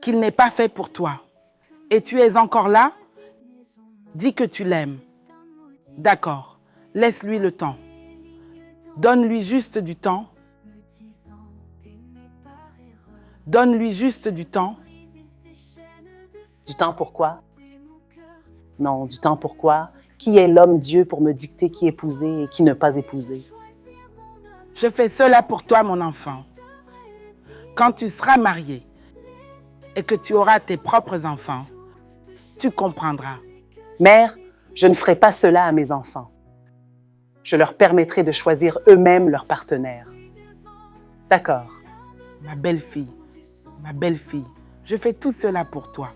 Qu'il n'est pas fait pour toi. Et tu es encore là? Dis que tu l'aimes. D'accord, laisse-lui le temps. Donne-lui juste du temps. Donne-lui juste du temps. Du temps pourquoi? Non, du temps pourquoi? Qui est l'homme Dieu pour me dicter qui épouser et qui ne pas épouser? Je fais cela pour toi, mon enfant. Quand tu seras marié et que tu auras tes propres enfants, tu comprendras. Mère, je ne ferai pas cela à mes enfants. Je leur permettrai de choisir eux-mêmes leur partenaire. D'accord. Ma belle-fille, je fais tout cela pour toi.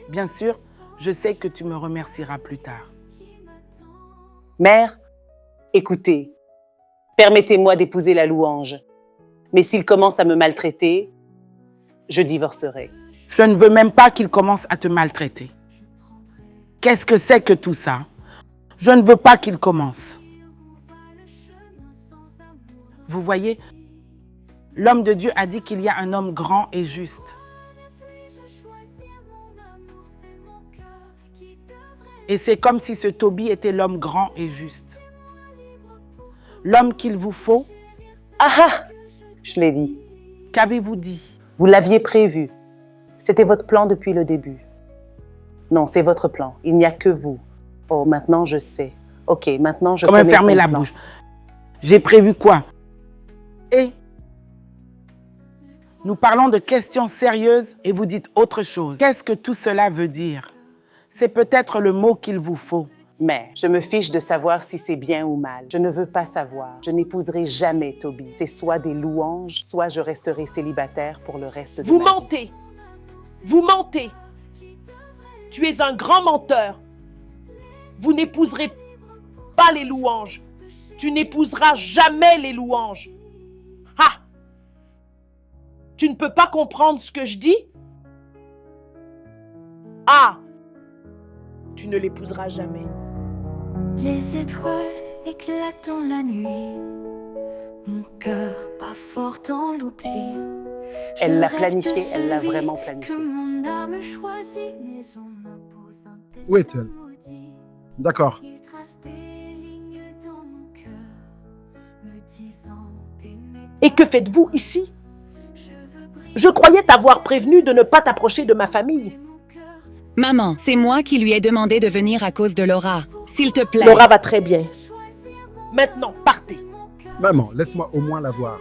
Bien sûr, je sais que tu me remercieras plus tard. Mère, écoutez, permettez-moi d'épouser la louange. Mais s'il commence à me maltraiter, je divorcerai. Je ne veux même pas qu'il commence à te maltraiter. Qu'est-ce que c'est que tout ça? Je ne veux pas qu'il commence. Vous voyez, l'homme de Dieu a dit qu'il y a un homme grand et juste. Et c'est comme si ce Toby était l'homme grand et juste. L'homme qu'il vous faut. Ah ah! Je l'ai dit. Qu'avez-vous dit? Vous l'aviez prévu. C'était votre plan depuis le début. Non, c'est votre plan. Il n'y a que vous. Oh, maintenant je sais. OK, maintenant je connais ton plan. Comment fermer la bouche? J'ai prévu quoi? Et nous parlons de questions sérieuses et vous dites autre chose. Qu'est-ce que tout cela veut dire? C'est peut-être le mot qu'il vous faut. Mais je me fiche de savoir si c'est bien ou mal. Je ne veux pas savoir. Je n'épouserai jamais Toby. C'est soit des louanges, soit je resterai célibataire pour le reste de ma vie. Vous mentez! Vous mentez! Tu es un grand menteur. Vous n'épouserez pas les louanges. Tu n'épouseras jamais les louanges. Ah! Tu ne peux pas comprendre ce que je dis? Ah! Tu ne l'épouseras jamais. Les étoiles éclatent dans la nuit. Mon cœur bat fort dans l'oubli. Elle l'a planifié, elle l'a vraiment planifié. Où est-elle? D'accord. Et que faites-vous ici? Je croyais t'avoir prévenu de ne pas t'approcher de ma famille. Maman, c'est moi qui lui ai demandé de venir à cause de Laura. S'il te plaît. Laura va très bien. Maintenant, partez. Maman, laisse-moi au moins la voir.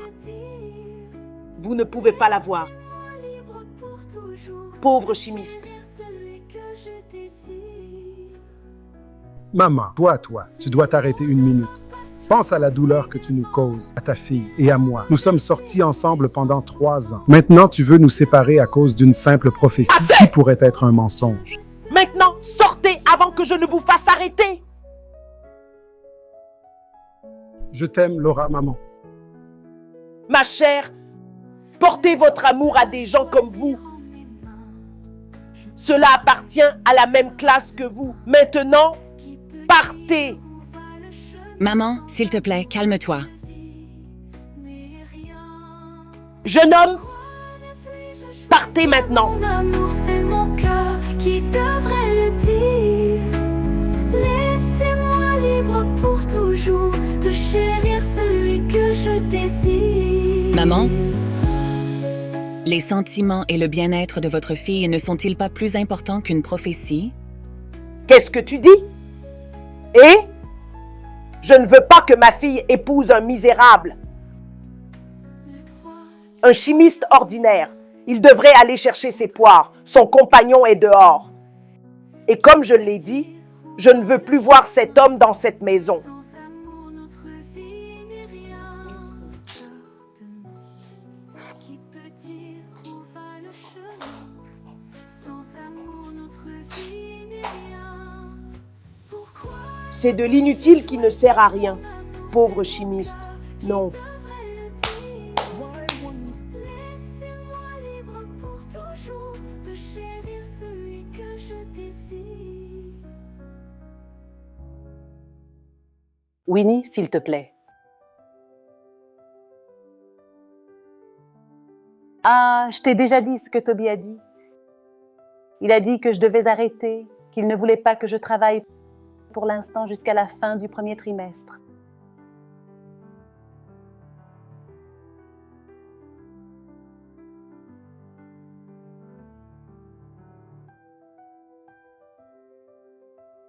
Vous ne pouvez pas la voir. Pauvre chimiste. Maman, toi, tu dois t'arrêter une minute. Pense à la douleur que tu nous causes, à ta fille et à moi. Nous sommes sortis ensemble pendant 3 ans. Maintenant, tu veux nous séparer à cause d'une simple prophétie qui pourrait être un mensonge. Maintenant, sortez avant que je ne vous fasse arrêter. Je t'aime, Laura, maman. Ma chère, portez votre amour à des gens comme vous. Cela appartient à la même classe que vous. Maintenant, partez. Maman, s'il te plaît, calme-toi. Jeune homme, partez maintenant. Mon amour, c'est mon cœur qui devrait le dire. Laissez-moi libre pour toujours de chérir celui que je désire. Maman, les sentiments et le bien-être de votre fille ne sont-ils pas plus importants qu'une prophétie? Qu'est-ce que tu dis? Et je ne veux pas que ma fille épouse un misérable, un chimiste ordinaire. Il devrait aller chercher ses poires. Son compagnon est dehors. Et comme je l'ai dit, je ne veux plus voir cet homme dans cette maison. C'est de l'inutile qui ne sert à rien. Pauvre chimiste. Non. Winnie, s'il te plaît. Ah, je t'ai déjà dit ce que Toby a dit. Il a dit que je devais arrêter, qu'il ne voulait pas que je travaille pour l'instant jusqu'à la fin du premier trimestre.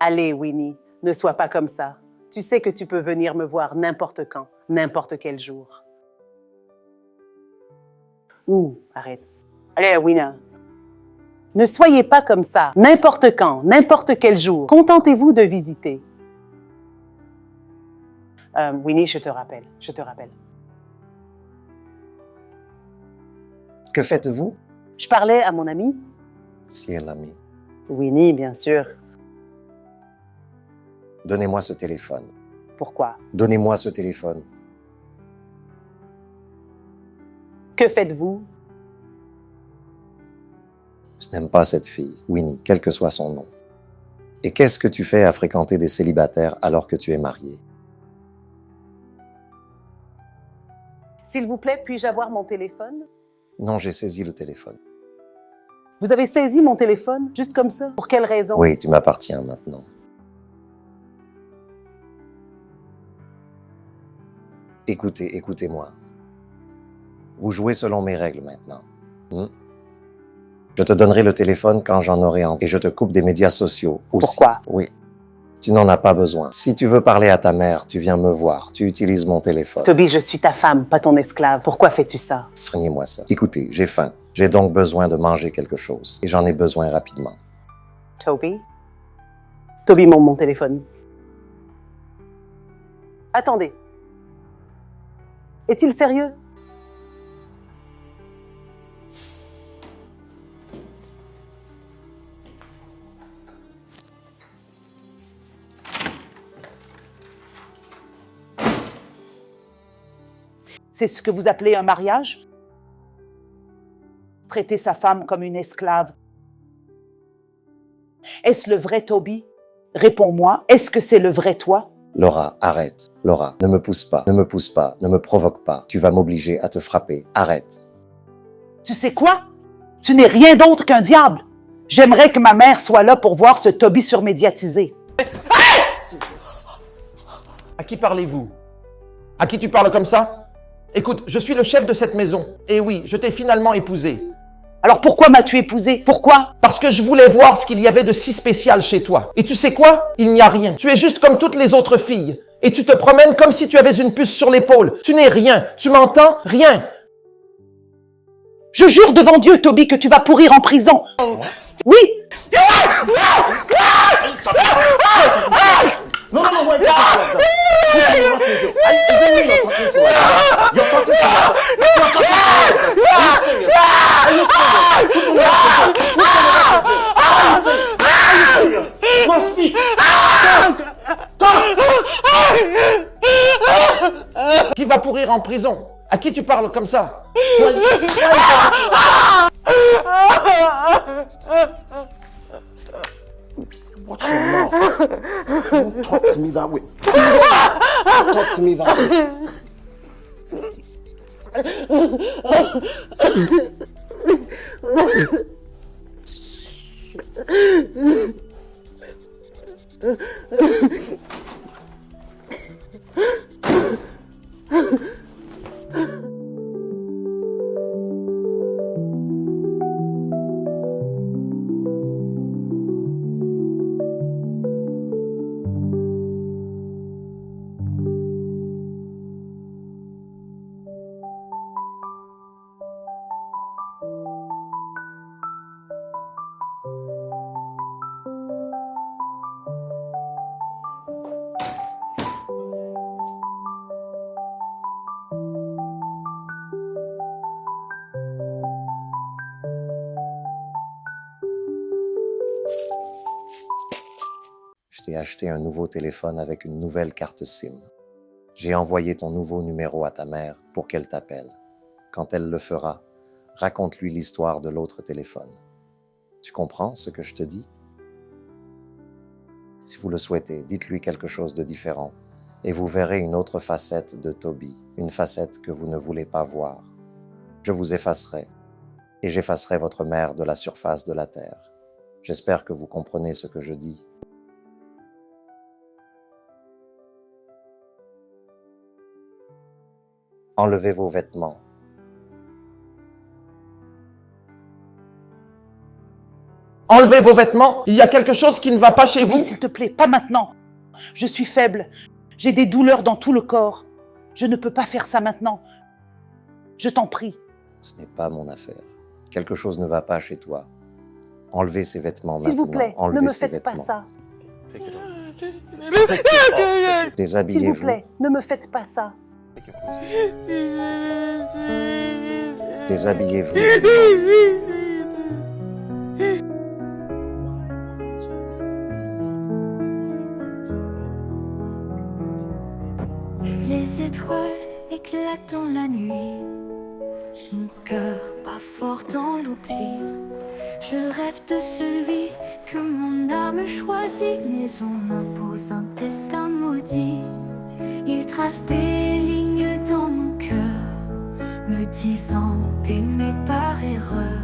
Allez, Winnie, ne sois pas comme ça. Tu sais que tu peux venir me voir n'importe quand, n'importe quel jour. Ouh, arrête. Allez, Winnie. Ne soyez pas comme ça, n'importe quand, n'importe quel jour. Contentez-vous de visiter. Winnie, je te rappelle. Que faites-vous? Je parlais à mon ami. Si elle l'ami. Winnie, bien sûr. Donnez-moi ce téléphone. Pourquoi? Donnez-moi ce téléphone. Que faites-vous? Je n'aime pas cette fille, Winnie, quel que soit son nom. Et qu'est-ce que tu fais à fréquenter des célibataires alors que tu es marié? S'il vous plaît, puis-je avoir mon téléphone? Non, j'ai saisi le téléphone. Vous avez saisi mon téléphone, juste comme ça? Pour quelle raison? Oui, tu m'appartiens maintenant. Écoutez-moi. Vous jouez selon mes règles maintenant. Je te donnerai le téléphone quand j'en aurai envie et je te coupe des médias sociaux aussi. Pourquoi? Oui. Tu n'en as pas besoin. Si tu veux parler à ta mère, tu viens me voir. Tu utilises mon téléphone. Toby, je suis ta femme, pas ton esclave. Pourquoi fais-tu ça? Freinez-moi ça. Écoutez, j'ai faim. J'ai donc besoin de manger quelque chose. Et j'en ai besoin rapidement. Toby? Toby, mon téléphone. Attendez. Est-il sérieux? C'est ce que vous appelez un mariage? Traiter sa femme comme une esclave. Est-ce le vrai Toby? Réponds-moi, est-ce que c'est le vrai toi? Laura, arrête. Laura, ne me pousse pas, ne me pousse pas, ne me provoque pas. Tu vas m'obliger à te frapper. Arrête. Tu sais quoi? Tu n'es rien d'autre qu'un diable. J'aimerais que ma mère soit là pour voir ce Toby surmédiatisé. À qui parlez-vous? À qui tu parles comme ça? Écoute, je suis le chef de cette maison. Et oui, je t'ai finalement épousé. Alors pourquoi m'as-tu épousé? Pourquoi? Parce que je voulais voir ce qu'il y avait de si spécial chez toi. Et tu sais quoi? Il n'y a rien. Tu es juste comme toutes les autres filles. Et tu te promènes comme si tu avais une puce sur l'épaule. Tu n'es rien. Tu m'entends? Rien. Je jure devant Dieu, Toby, que tu vas pourrir en prison. Oui. No, wait. iras en prison. À qui tu parles comme ça? Watch your mouth. Don't talk to me that way. Don't talk to me that way. Je t'ai acheté un nouveau téléphone avec une nouvelle carte SIM. J'ai envoyé ton nouveau numéro à ta mère pour qu'elle t'appelle. Quand elle le fera, raconte-lui l'histoire de l'autre téléphone. Tu comprends ce que je te dis? Si vous le souhaitez, dites-lui quelque chose de différent et vous verrez une autre facette de Toby, une facette que vous ne voulez pas voir. Je vous effacerai et j'effacerai votre mère de la surface de la terre. J'espère que vous comprenez ce que je dis. Enlevez vos vêtements. Enlevez vos vêtements. Il y a quelque chose qui ne va pas chez vous. Oui, s'il te plaît, pas maintenant. Je suis faible. J'ai des douleurs dans tout le corps. Je ne peux pas faire ça maintenant. Je t'en prie. Ce n'est pas mon affaire. Quelque chose ne va pas chez toi. Enlevez ces vêtements S'il maintenant. vous plaît, Enlevez ne me ces faites pas vêtements. ça. S'il Déshabillez-vous. vous plaît, ne me faites pas ça. Déshabillez-vous. Les étoiles éclatent dans la nuit. Mon cœur bat fort dans l'oubli. Je rêve de celui que mon âme choisit, mais on m'impose un destin maudit. Il trace des lignes dans mon cœur, me disant d'aimer par erreur.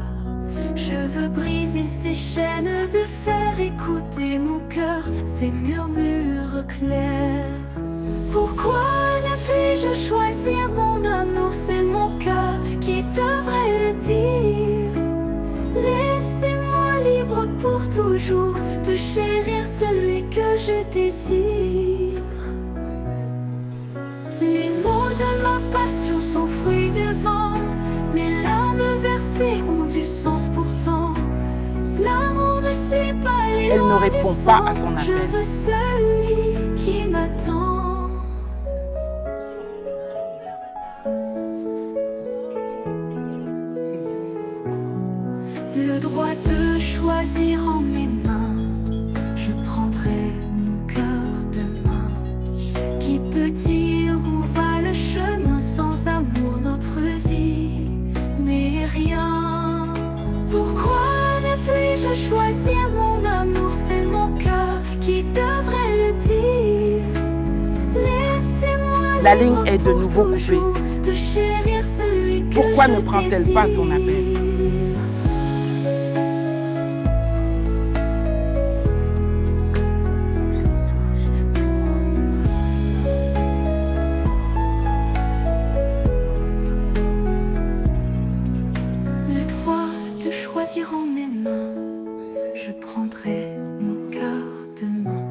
Je veux briser ces chaînes de fer, écouter mon cœur, ces murmures clairs. Pourquoi ne puis-je choisir mon amour? C'est mon cœur qui devrait le dire. Laissez-moi libre pour toujours de chérir celui que je désire. Les mots de ma passion sont fruits du vent, mes larmes versées ont du sens pourtant. L'amour ne sait pas les Elle ne lois du répond sang. pas à son appel. Je veux celui qui m'attend. Le droit de choisir en mes mains, je prendrai mon cœur demain. Qui peut dire où va le chemin? Sans amour notre vie n'est rien. Pourquoi ne puis-je choisir mon amour? C'est mon cœur qui devrait le dire. Laissez-moi La ligne libre est de pour nouveau coupée. toujours de chérir celui que Pourquoi je ne prend-elle pas son désire. appel? Le droit de choisir en mes mains, je prendrai mon cœur demain.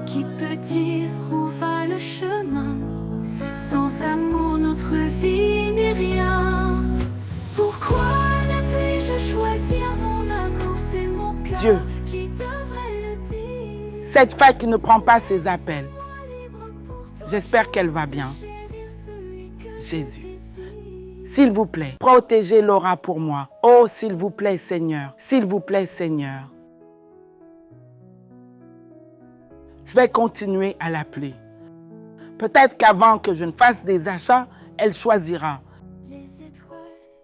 Qui peut dire où va le chemin? Sans amour notre vie n'est rien. Pourquoi ne puis-je choisir mon amour? C'est mon cœur Dieu. qui devrait le dire. Cette femme qui ne prend pas ses appels, j'espère qu'elle va bien. Jésus. S'il vous plaît, protégez Laura pour moi. Oh, s'il vous plaît, Seigneur. S'il vous plaît, Seigneur. Je vais continuer à l'appeler. Peut-être qu'avant que je ne fasse des achats, elle choisira. Les étoiles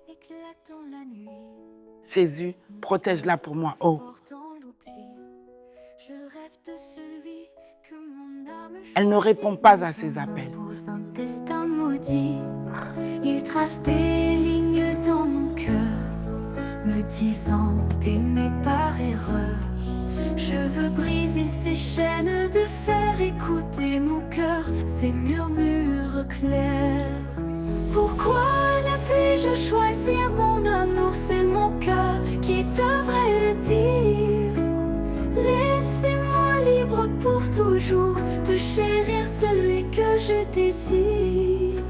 éclatent dans la nuit. Jésus, protège-la pour moi. Oh, Dans l'oubli, je rêve de celui que mon âme elle ne répond pas à ses appels. pose un destin maudit. Il trace des lignes dans mon cœur, me disant d'aimer par erreur. Je veux briser ces chaînes de fer, écouter mon cœur, ces murmures clairs. Pourquoi ne puis-je choisir mon amour? C'est mon cœur qui devrait le dire. Laissez-moi libre pour toujours de chérir celui que je désire.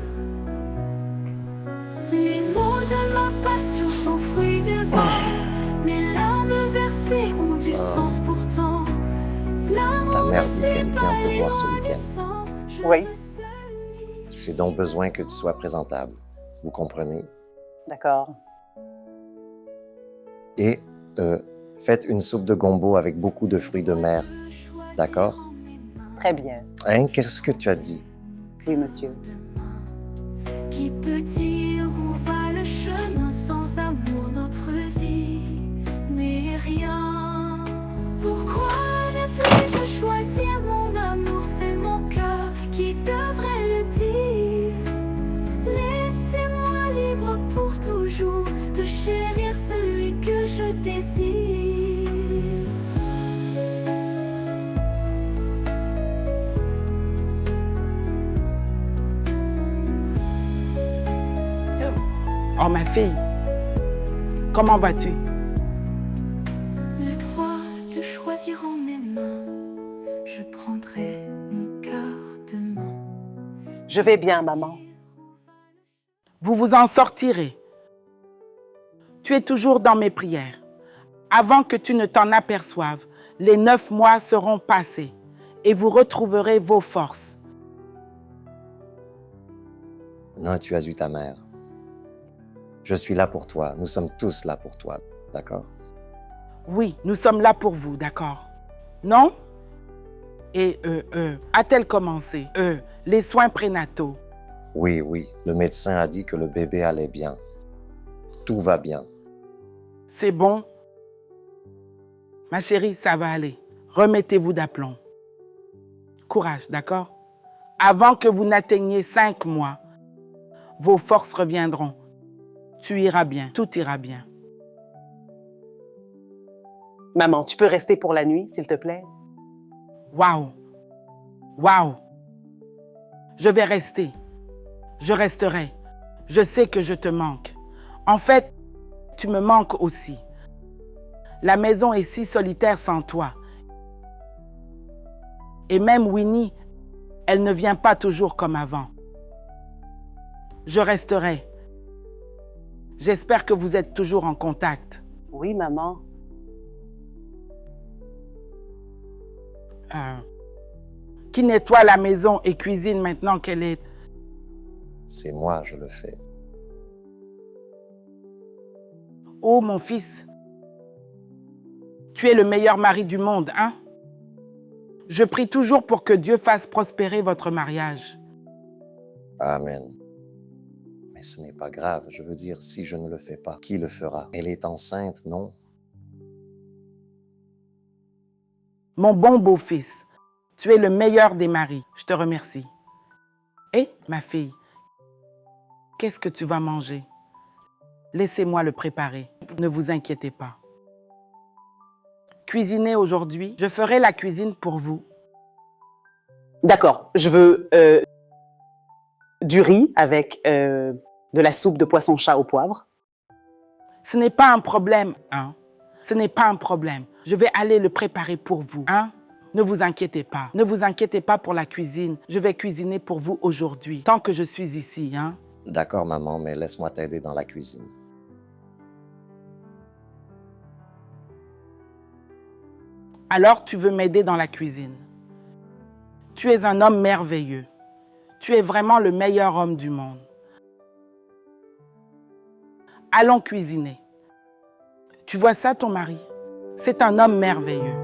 Les mots de ma passion sont fruits de vent. Mes larmes versées ont du sens pourtant. Ta mère dit qu'elle vient te voir ce week-end. Oui, J'ai donc besoin que tu sois présentable. Vous comprenez? d'accord. Et faites une soupe de gombo avec beaucoup de fruits de mer. D'accord? Très bien. Hein? Qu'est-ce que tu as dit? Oui, monsieur. Qui peut dire où va le chemin? Sans amour notre vie n'est rien. Pourquoi ne puis-je choisir mon amour? C'est mon cœur qui devrait le dire. Laissez-moi libre pour toujours de chérir celui que je désire. Oh, ma fille, comment vas-tu? Le droit de choisir en mes mains, je prendrai mon cœur demain. Je vais bien, maman. Vous vous en sortirez. Tu es toujours dans mes prières. Avant que tu ne t'en aperçoives, les 9 mois seront passés et vous retrouverez vos forces. Non, tu as eu ta mère. Je suis là pour toi. Nous sommes tous là pour toi. D'accord? Oui, nous sommes là pour vous, d'accord? Non? Et a-t-elle commencé? Les soins prénataux. Oui, oui. Le médecin a dit que le bébé allait bien. Tout va bien. C'est bon? Ma chérie, ça va aller. Remettez-vous d'aplomb. Courage, d'accord? Avant que vous n'atteigniez 5 mois, vos forces reviendront. Tu iras bien, tout ira bien. Maman, tu peux rester pour la nuit, s'il te plaît? Waouh! Waouh! Je vais rester. Je resterai. Je sais que je te manque. En fait, tu me manques aussi. La maison est si solitaire sans toi. Et même Winnie, elle ne vient pas toujours comme avant. Je resterai. J'espère que vous êtes toujours en contact. Oui, maman. Qui nettoie la maison et cuisine maintenant qu'elle est... C'est moi, je le fais. Oh, mon fils, tu es le meilleur mari du monde, hein? Je prie toujours pour que Dieu fasse prospérer votre mariage. Amen. Mais ce n'est pas grave. Je veux dire, si je ne le fais pas, qui le fera? Elle est enceinte, non? Mon bon beau-fils, tu es le meilleur des maris. Je te remercie. Et, ma fille, qu'est-ce que tu vas manger? Laissez-moi le préparer. Ne vous inquiétez pas. Cuisinez aujourd'hui. Je ferai la cuisine pour vous. D'accord. Je veux du riz avec de la soupe de poisson-chat au poivre. Ce n'est pas un problème, hein? Ce n'est pas un problème. Je vais aller le préparer pour vous, hein? Ne vous inquiétez pas. Ne vous inquiétez pas pour la cuisine. Je vais cuisiner pour vous aujourd'hui, tant que je suis ici, hein? D'accord, maman, mais laisse-moi t'aider dans la cuisine. Alors tu veux m'aider dans la cuisine. Tu es un homme merveilleux. Tu es vraiment le meilleur homme du monde. Allons cuisiner. Tu vois ça, ton mari? C'est un homme merveilleux.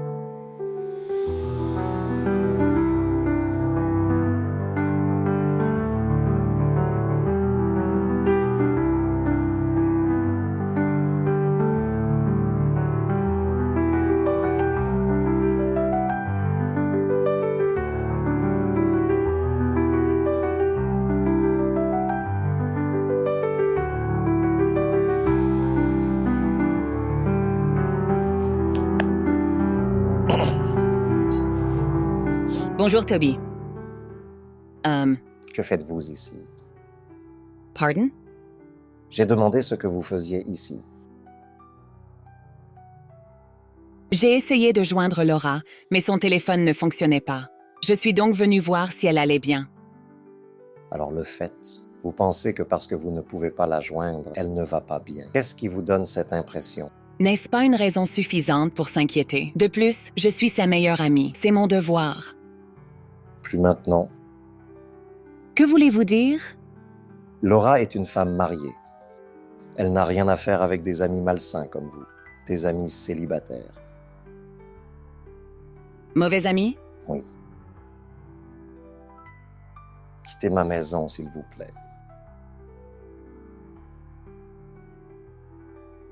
Bonjour, Toby. Que faites-vous ici? Pardon? J'ai demandé ce que vous faisiez ici. J'ai essayé de joindre Laura, mais son téléphone ne fonctionnait pas. Je suis donc venue voir si elle allait bien. Alors le faites. Vous pensez que parce que vous ne pouvez pas la joindre, elle ne va pas bien. Qu'est-ce qui vous donne cette impression? N'est-ce pas une raison suffisante pour s'inquiéter? De plus, je suis sa meilleure amie. C'est mon devoir. Plus maintenant. Que voulez-vous dire? Laura est une femme mariée. Elle n'a rien à faire avec des amis malsains comme vous, des amis célibataires. Mauvais ami? Oui. Quittez ma maison, s'il vous plaît.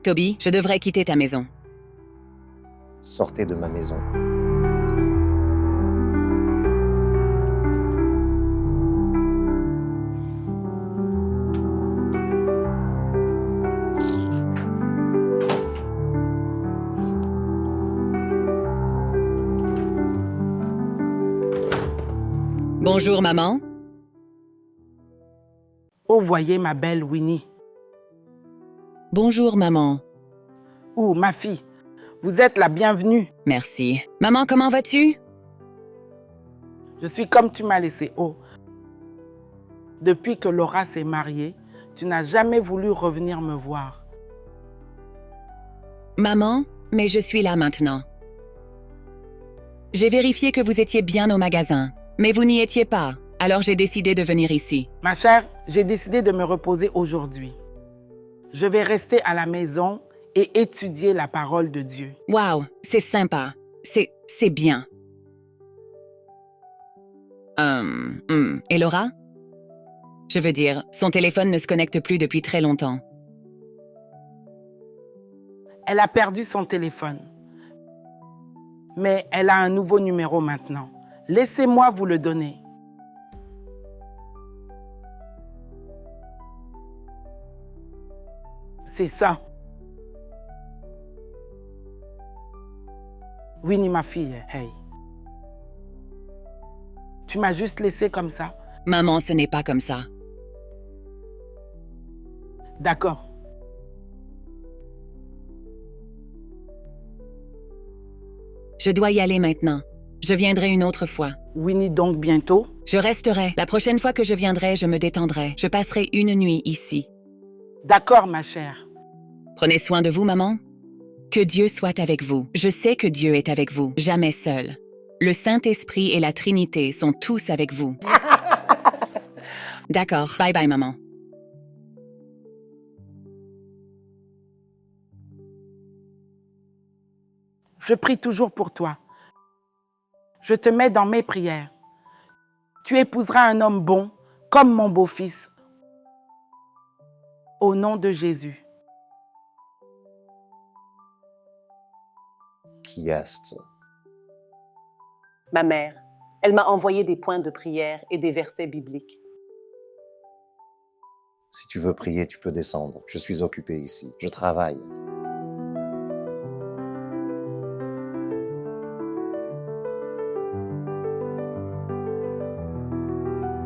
Toby, je devrais quitter ta maison. Sortez de ma maison. Bonjour, maman. Oh, voyez ma belle Winnie. Bonjour, maman. Oh, ma fille, vous êtes la bienvenue. Merci. Maman, comment vas-tu? Je suis comme tu m'as laissé. Oh, depuis que Laura s'est mariée, tu n'as jamais voulu revenir me voir. Maman, mais je suis là maintenant. J'ai vérifié que vous étiez bien au magasin, mais vous n'y étiez pas, alors j'ai décidé de venir ici. Ma chère, j'ai décidé de me reposer aujourd'hui. Je vais rester à la maison et étudier la parole de Dieu. Wow, c'est sympa. C'est bien. Et Laura? Je veux dire, son téléphone ne se connecte plus depuis très longtemps. Elle a perdu son téléphone. Mais elle a un nouveau numéro maintenant. Laissez-moi vous le donner. C'est ça. Winnie, ma fille, hey. Tu m'as juste laissé comme ça. Maman, ce n'est pas comme ça. D'accord. Je dois y aller maintenant. Je viendrai une autre fois. Winnie, donc bientôt? Je resterai. La prochaine fois que je viendrai, je me détendrai. Je passerai une nuit ici. D'accord, ma chère. Prenez soin de vous, maman. Que Dieu soit avec vous. Je sais que Dieu est avec vous, jamais seul. Le Saint-Esprit et la Trinité sont tous avec vous. D'accord. Bye bye, maman. Je prie toujours pour toi. Je te mets dans mes prières. Tu épouseras un homme bon, comme mon beau-fils. Au nom de Jésus. Qui est-ce? Ma mère, elle m'a envoyé des points de prière et des versets bibliques. Si tu veux prier, tu peux descendre. Je suis occupé ici. Je travaille.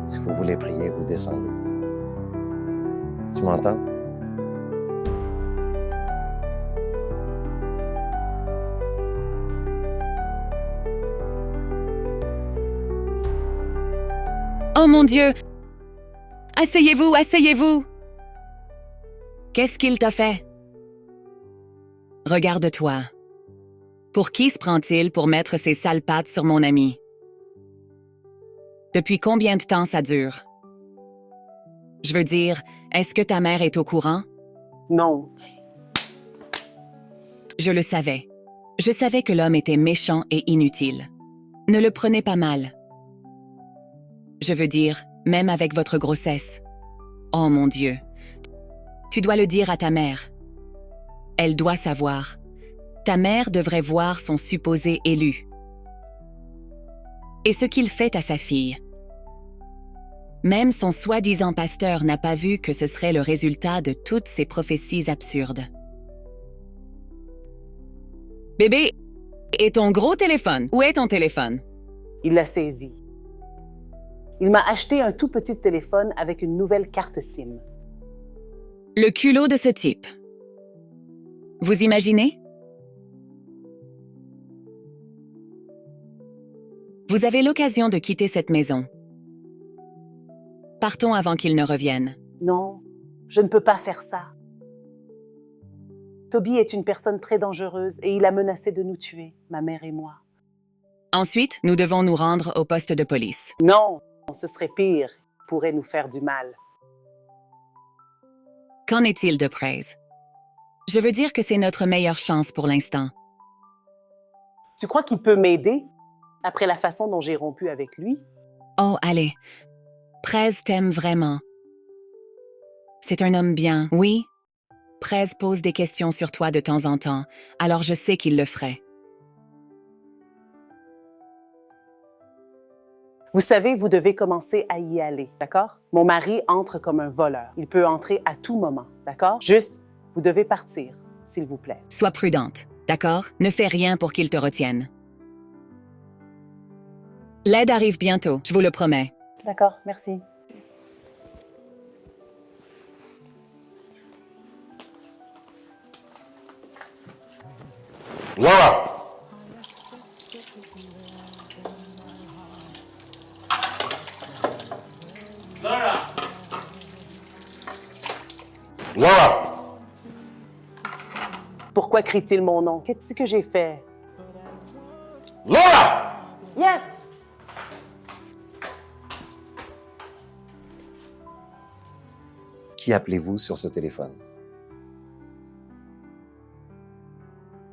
Si vous voulez prier, vous descendez. Tu m'entends? Oh mon Dieu! Asseyez-vous, asseyez-vous! Qu'est-ce qu'il t'a fait? Regarde-toi. Pour qui se prend-il pour mettre ses sales pattes sur mon ami? Depuis combien de temps ça dure? Je veux dire, est-ce que ta mère est au courant? Non. Je le savais. Je savais que l'homme était méchant et inutile. Ne le prenez pas mal. Je veux dire, même avec votre grossesse. Oh mon Dieu. Tu dois le dire à ta mère. Elle doit savoir. Ta mère devrait voir son supposé élu. Et ce qu'il fait à sa fille. Même son soi-disant pasteur n'a pas vu que ce serait le résultat de toutes ces prophéties absurdes. Bébé, et ton gros téléphone? Où est ton téléphone? Il l'a saisi. Il m'a acheté un tout petit téléphone avec une nouvelle carte SIM. Le culot de ce type. Vous imaginez? Vous avez l'occasion de quitter cette maison. Partons avant qu'il ne revienne. Non, je ne peux pas faire ça. Toby est une personne très dangereuse et il a menacé de nous tuer, ma mère et moi. Ensuite, nous devons nous rendre au poste de police. Non, ce serait pire. Il pourrait nous faire du mal. Qu'en est-il de Praise? Je veux dire que c'est notre meilleure chance pour l'instant. Tu crois qu'il peut m'aider après la façon dont j'ai rompu avec lui? Oh, allez. Praise t'aime vraiment. C'est un homme bien, oui? Praise pose des questions sur toi de temps en temps, alors je sais qu'il le ferait. Vous savez, vous devez commencer à y aller, d'accord? Mon mari entre comme un voleur. Il peut entrer à tout moment, d'accord? Juste, vous devez partir, s'il vous plaît. Sois prudente, d'accord? Ne fais rien pour qu'il te retienne. L'aide arrive bientôt, je vous le promets. D'accord, merci. Laura! Laura! Pourquoi crie-t-il mon nom? Qu'est-ce que j'ai fait? Laura! Yes! Qui appelez-vous sur ce téléphone?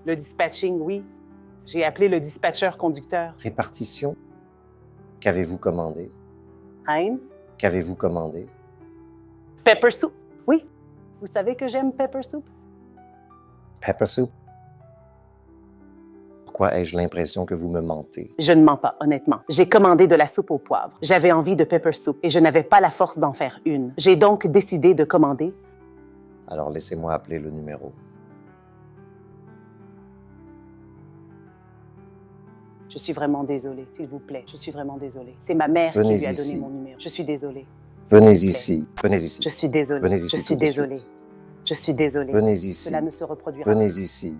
Le dispatching, oui. J'ai appelé le dispatcheur conducteur. Répartition? Qu'avez-vous commandé? Hein? Qu'avez-vous commandé? Pepper soup. Oui. Vous savez que j'aime pepper soup? Pepper soup? Pourquoi ai-je l'impression que vous me mentez? Je ne mens pas, honnêtement. J'ai commandé de la soupe au poivre. J'avais envie de pepper soup et je n'avais pas la force d'en faire une. J'ai donc décidé de commander. Alors laissez-moi appeler le numéro. Je suis vraiment désolée, s'il vous plaît. Je suis vraiment désolée. C'est ma mère Venez qui lui a ici. donné mon numéro. Je suis désolée. Venez S'il vous plaît. ici. Venez ici. Je suis désolée. Venez ici Je suis tout de désolée. suite. Je suis désolée. Venez ici. Cela ne se reproduira Venez pas. ici.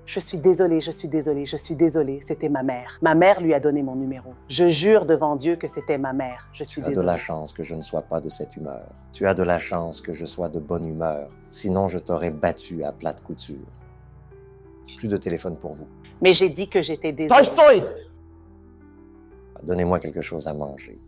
Je suis désolée, je suis désolée, je suis désolée. C'était ma mère. Ma mère lui a donné mon numéro. Je jure devant Dieu que c'était ma mère. Je suis Tu as de désolée. la chance que je ne sois pas de cette humeur. Tu as de la chance que je sois de bonne humeur. Sinon, je t'aurais battu à plate couture. Plus de téléphone pour vous. Mais j'ai dit que j'étais désolée. Tolstoy! Donnez-moi quelque chose à manger.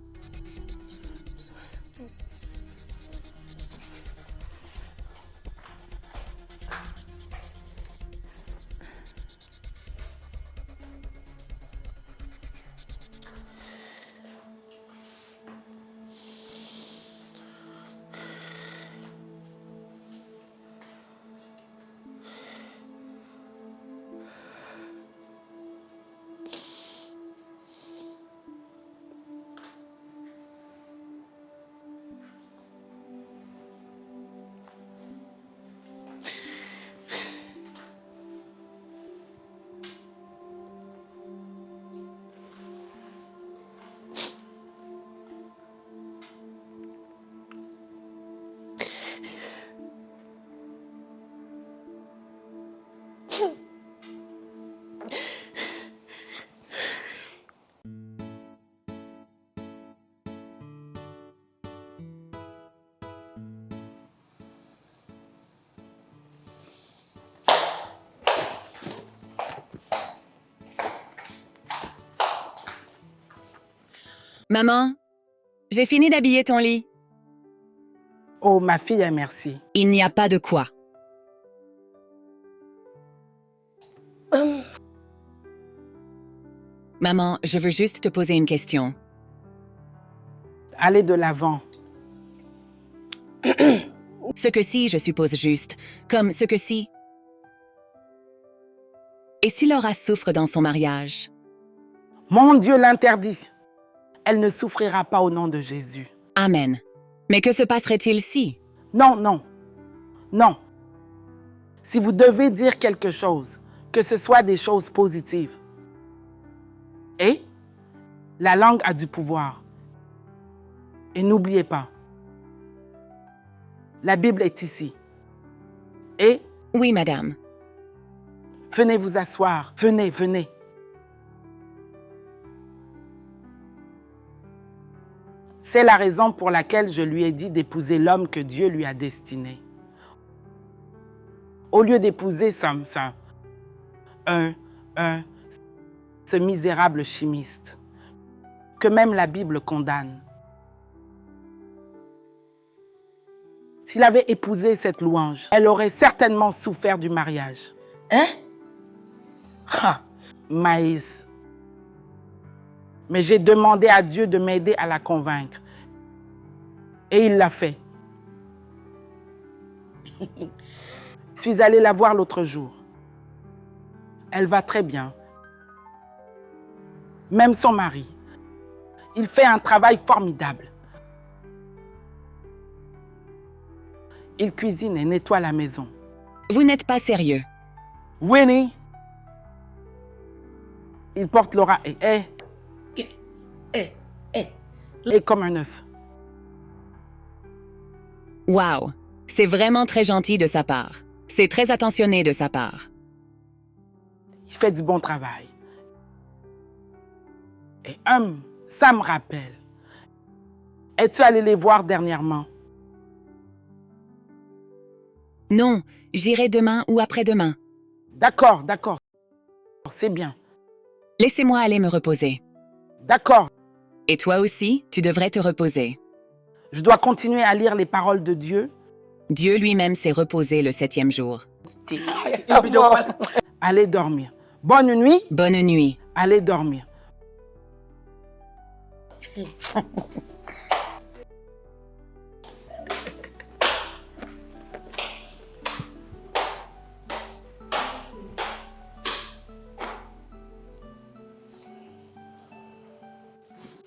Maman, j'ai fini d'habiller ton lit. Oh, ma fille, merci. Il n'y a pas de quoi. Maman, je veux juste te poser une question. Allez de l'avant. Ce que si, je suppose juste, comme ce que si. Et si Laura souffre dans son mariage? Mon Dieu l'interdit. Elle ne souffrira pas au nom de Jésus. Amen. Mais que se passerait-il si? Non, non, non. Si vous devez dire quelque chose, que ce soit des choses positives. Et La langue a du pouvoir. Et n'oubliez pas, la Bible est ici. Et Oui, madame. venez vous asseoir. Venez, venez. C'est la raison pour laquelle je lui ai dit d'épouser l'homme que Dieu lui a destiné. Au lieu d'épouser ce misérable chimiste, que même la Bible condamne. S'il avait épousé cette louange, elle aurait certainement souffert du mariage. Hein? Ah, Maïs. Mais j'ai demandé à Dieu de m'aider à la convaincre. Et il l'a fait. Je suis allée la voir l'autre jour. Elle va très bien. Même son mari. Il fait un travail formidable. Il cuisine et nettoie la maison. Vous n'êtes pas sérieux. Winnie, il porte Laura et est comme un œuf. Wow, c'est vraiment très gentil de sa part. C'est très attentionné de sa part. Il fait du bon travail. Et ça me rappelle. Es-tu allé les voir dernièrement? Non, j'irai demain ou après-demain. D'accord, d'accord. C'est bien. Laissez-moi aller me reposer. D'accord. Et toi aussi, tu devrais te reposer. Je dois continuer à lire les paroles de Dieu. Dieu lui-même s'est reposé le 7e jour. Allez dormir. Bonne nuit. Bonne nuit. Allez dormir.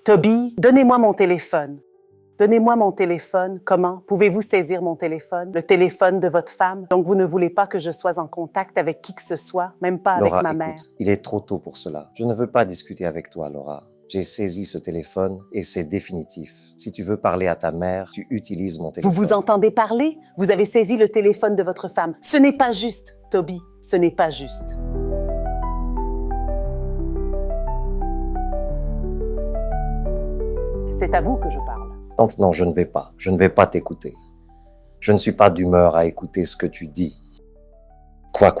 Toby, donnez-moi mon téléphone. Donnez-moi mon téléphone. Comment? Pouvez-vous saisir mon téléphone? Le téléphone de votre femme. Donc, vous ne voulez pas que je sois en contact avec qui que ce soit, même pas avec Laura, ma écoute, mère. il est trop tôt pour cela. Je ne veux pas discuter avec toi, Laura. J'ai saisi ce téléphone et c'est définitif. Si tu veux parler à ta mère, tu utilises mon Vous téléphone. vous entendez parler? Vous avez saisi le téléphone de votre femme. Ce n'est pas juste, Toby. Ce n'est pas juste. C'est à vous que je parle. Non, non, je ne vais pas. Je ne vais pas t'écouter. Je ne suis pas d'humeur à écouter ce que tu dis. Quoi?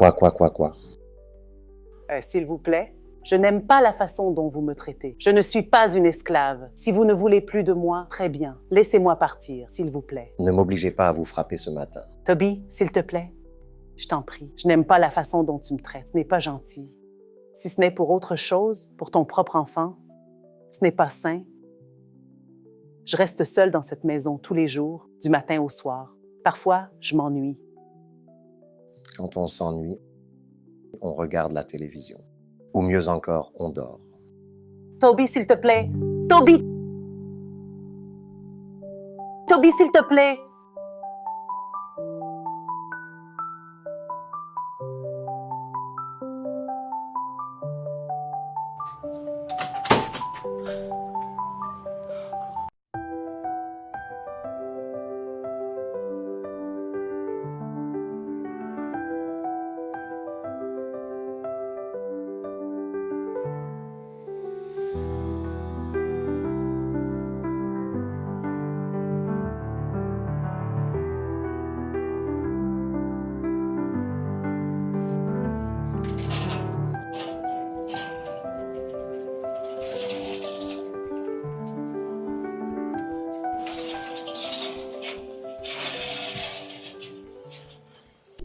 S'il vous plaît, je n'aime pas la façon dont vous me traitez. Je ne suis pas une esclave. Si vous ne voulez plus de moi, très bien. Laissez-moi partir, s'il vous plaît. Ne m'obligez pas à vous frapper ce matin. Toby, s'il te plaît, je t'en prie. Je n'aime pas la façon dont tu me traites. Ce n'est pas gentil. Si ce n'est pour autre chose, pour ton propre enfant, ce n'est pas sain. Je reste seule dans cette maison tous les jours, du matin au soir. Parfois, je m'ennuie. Quand on s'ennuie, on regarde la télévision. Ou mieux encore, on dort. Toby, s'il te plaît. Toby! Toby, s'il te plaît.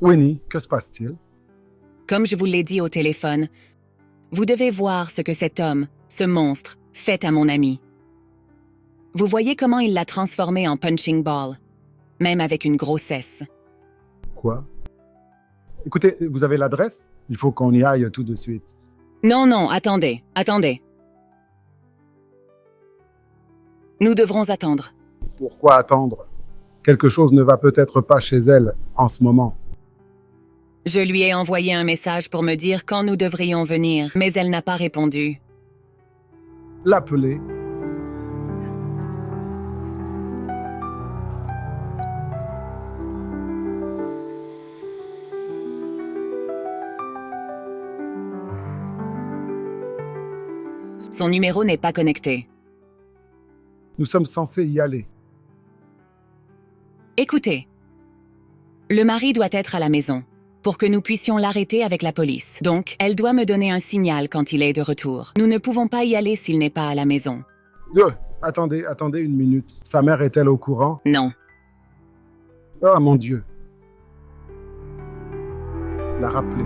Winnie, que se passe-t-il? Comme je vous l'ai dit au téléphone, vous devez voir ce que cet homme, ce monstre, fait à mon ami. Vous voyez comment il l'a transformé en punching ball, même avec une grossesse. Quoi? Écoutez, vous avez l'adresse? Il faut qu'on y aille tout de suite. Non, attendez. Nous devrons attendre. Pourquoi attendre? Quelque chose ne va peut-être pas chez elle en ce moment. Je lui ai envoyé un message pour me dire quand nous devrions venir, mais elle n'a pas répondu. l'appeler. Son numéro n'est pas connecté. Nous sommes censés y aller. Écoutez. Le mari doit être à la maison pour que nous puissions l'arrêter avec la police. Donc, elle doit me donner un signal quand il est de retour. Nous ne pouvons pas y aller s'il n'est pas à la maison. Attendez une minute. Sa mère est-elle au courant? Non. Oh mon Dieu. La rappeler.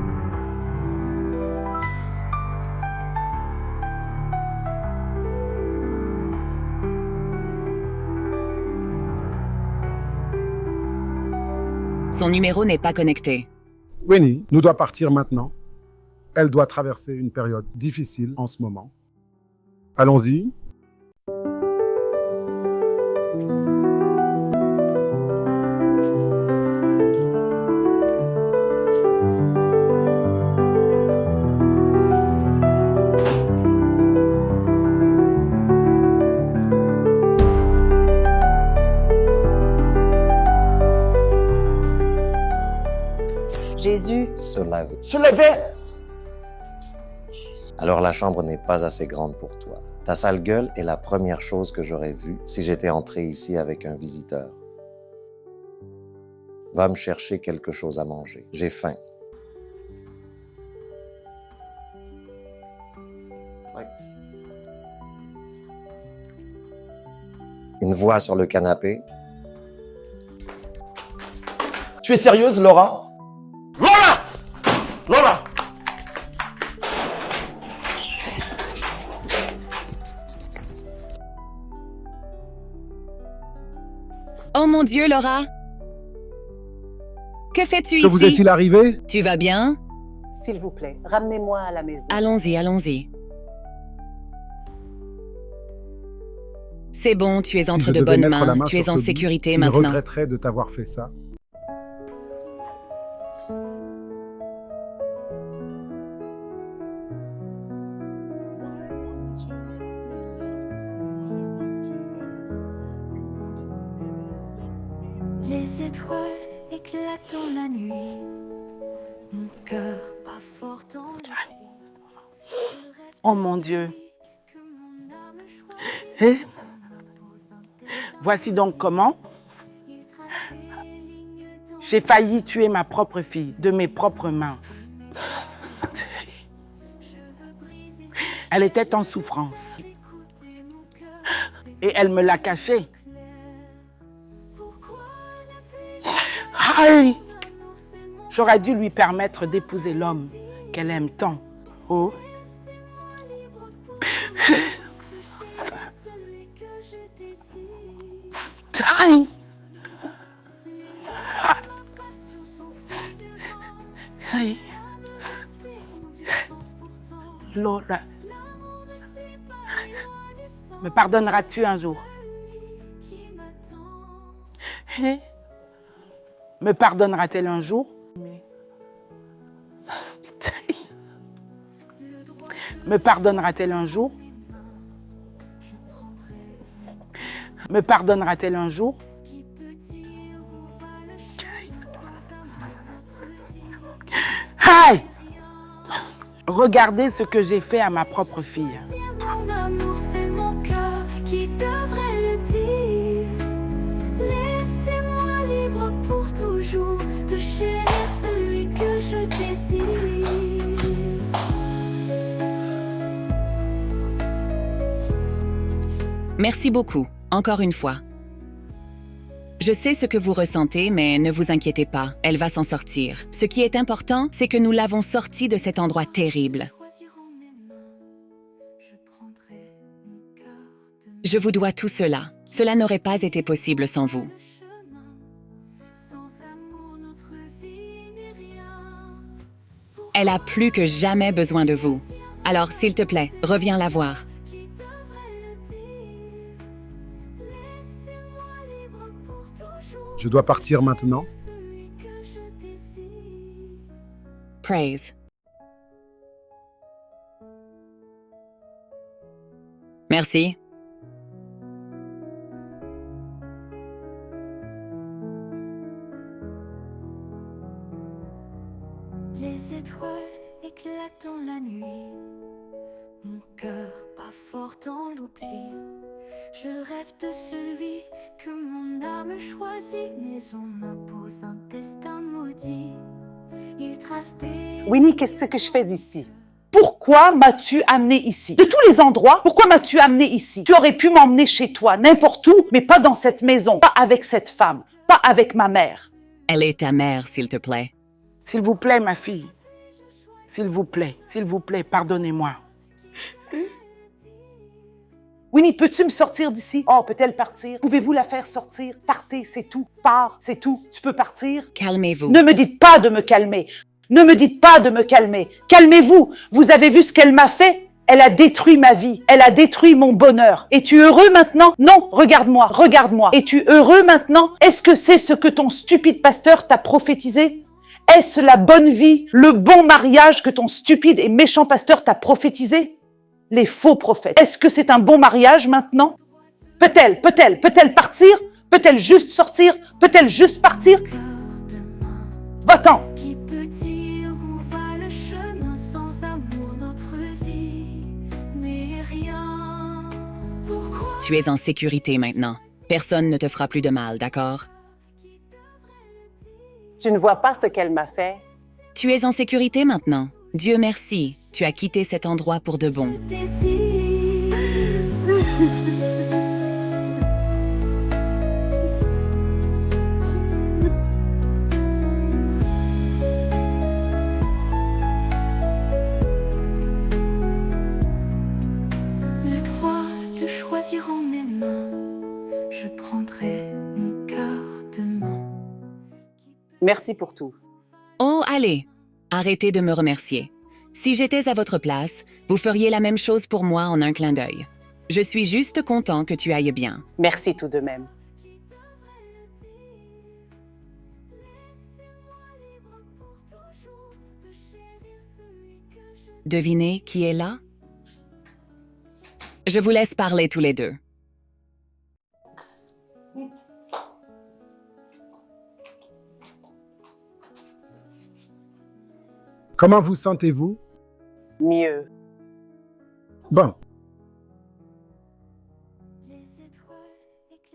Son numéro n'est pas connecté. Winnie nous doit partir maintenant. Elle doit traverser une période difficile en ce moment. Allons-y. Jésus Se laver. Se lever. Alors la chambre n'est pas assez grande pour toi. Ta sale gueule est la première chose que j'aurais vue si j'étais entré ici avec un visiteur. Va me chercher quelque chose à manger. J'ai faim. Une voix sur le canapé. Tu es sérieuse, Laura? Laura! Laura! Oh mon Dieu, Laura! Que fais-tu ici? Que vous est-il arrivé? Tu vas bien? S'il vous plaît, ramenez-moi à la maison. Allons-y, allons-y. C'est bon, tu es Si entre je de devais bonnes mettre la mains. main Tu es sur en Toby, sécurité il maintenant. regretterait de t'avoir fait ça. Les étoiles éclatent dans la nuit. Mon cœur bat fort dans le Oh mon Dieu. Et voici donc comment j'ai failli tuer ma propre fille de mes propres mains. Elle était en souffrance. Et elle me l'a cachée. Aïe! J'aurais dû lui permettre d'épouser l'homme qu'elle aime tant. Oh! Aïe! Aïe! Laura, me pardonneras-tu un jour? Me pardonnera-t-elle un jour? Me pardonnera-t-elle un jour? Me pardonnera-t-elle un jour? Aïe! Regardez ce que j'ai fait à ma propre fille. Mon amour, c'est mon cœur qui devrait le dire. Laissez-moi libre pour toujours de chérir celui que je désire. Merci beaucoup, encore une fois. Je sais ce que vous ressentez, mais ne vous inquiétez pas, elle va s'en sortir. Ce qui est important, c'est que nous l'avons sortie de cet endroit terrible. Je vous dois tout cela. Cela n'aurait pas été possible sans vous. Elle a plus que jamais besoin de vous. Alors, s'il te plaît, reviens la voir. Je dois partir maintenant. Praise. Merci. Les étoiles éclatent dans la nuit. Mon cœur bat fort dans l'oubli. Je rêve de celui que mon âme choisit, mais on m'impose un destin maudit. Il trace des... Winnie, qu'est-ce que je fais ici? Pourquoi m'as-tu amené ici? De tous les endroits, pourquoi m'as-tu amené ici? Tu aurais pu m'emmener chez toi, n'importe où, mais pas dans cette maison, pas avec cette femme, pas avec ma mère. Elle est ta mère, s'il te plaît. S'il vous plaît, ma fille. S'il vous plaît, pardonnez-moi. Winnie, peux-tu me sortir d'ici? Oh, peut-elle partir? Pouvez-vous la faire sortir? Partez, c'est tout. Pars, c'est tout. Tu peux partir? Calmez-vous. Ne me dites pas de me calmer. Ne me dites pas de me calmer. Calmez-vous. Vous avez vu ce qu'elle m'a fait? Elle a détruit ma vie. Elle a détruit mon bonheur. Es-tu heureux maintenant? Non, regarde-moi, regarde-moi. Es-tu heureux maintenant? Est-ce que c'est ce que ton stupide pasteur t'a prophétisé? Est-ce la bonne vie, le bon mariage que ton stupide et méchant pasteur t'a prophétisé? Les faux prophètes. Est-ce que c'est un bon mariage maintenant? Peut-elle partir? Peut-elle juste sortir? Peut-elle juste partir? Va-t'en! Qui peut dire où va le chemin? Sans amour, notre vie n'est rien. Pourquoi? Tu es en sécurité maintenant. Personne ne te fera plus de mal, d'accord? Tu ne vois pas ce qu'elle m'a fait? Tu es en sécurité maintenant. Dieu merci, tu as quitté cet endroit pour de bon. Le droit de choisir en mes mains, je prendrai mon cœur demain. Merci pour tout. Oh, allez, arrêtez de me remercier. Si j'étais à votre place, vous feriez la même chose pour moi en un clin d'œil. Je suis juste content que tu ailles bien. Merci tout de même. Devinez qui est là? Je vous laisse parler tous les deux. Comment vous sentez-vous? Mieux. Bon.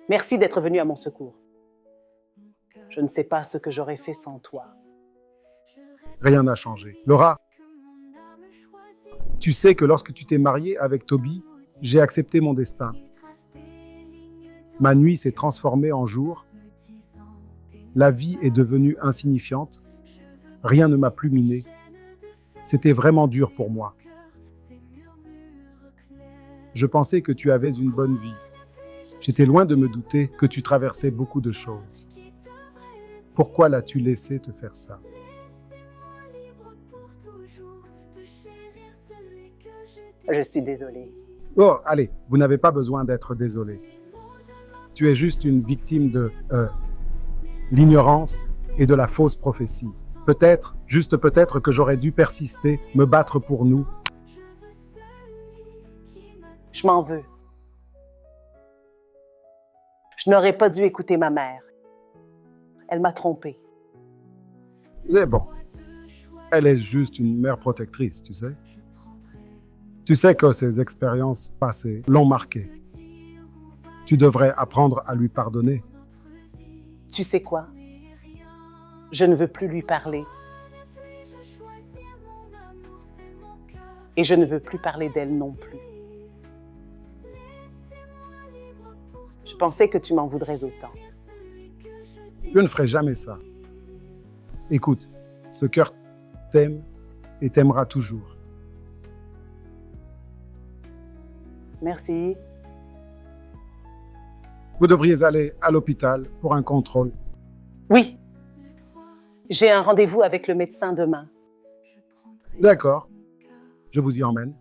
Merci d'être venu à mon secours. Je ne sais pas ce que j'aurais fait sans toi. Rien n'a changé. Laura, tu sais que lorsque tu t'es mariée avec Toby, j'ai accepté mon destin. Ma nuit s'est transformée en jour. La vie est devenue insignifiante. Rien ne m'a plus miné. C'était vraiment dur pour moi. Je pensais que tu avais une bonne vie. J'étais loin de me douter que tu traversais beaucoup de choses. Pourquoi l'as-tu laissé te faire ça? Je suis désolée. Oh, allez, vous n'avez pas besoin d'être désolé. Tu es juste une victime de l'ignorance et de la fausse prophétie. Peut-être, juste peut-être que j'aurais dû persister, me battre pour nous. Je m'en veux. Je n'aurais pas dû écouter ma mère. Elle m'a trompée. C'est bon. Elle est juste une mère protectrice, tu sais. Tu sais que ces expériences passées l'ont marquée. Tu devrais apprendre à lui pardonner. Tu sais quoi? Je ne veux plus lui parler. Et je ne veux plus parler d'elle non plus. Je pensais que tu m'en voudrais autant. Je ne ferai jamais ça. Écoute, ce cœur t'aime et t'aimera toujours. Merci. Vous devriez aller à l'hôpital pour un contrôle. Oui. J'ai un rendez-vous avec le médecin demain. D'accord. Je vous y emmène.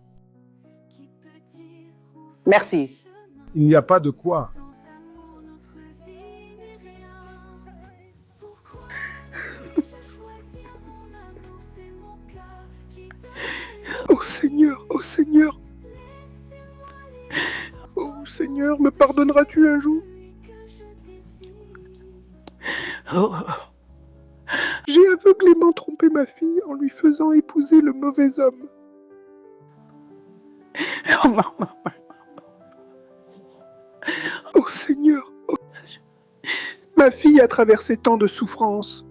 Merci. Il n'y a pas de quoi. Oh Seigneur, Seigneur, me pardonneras-tu un jour? Oh, J'ai aveuglément trompé ma fille en lui faisant épouser le mauvais homme. oh, maman. Oh Seigneur, oh. Ma fille a traversé tant de souffrances.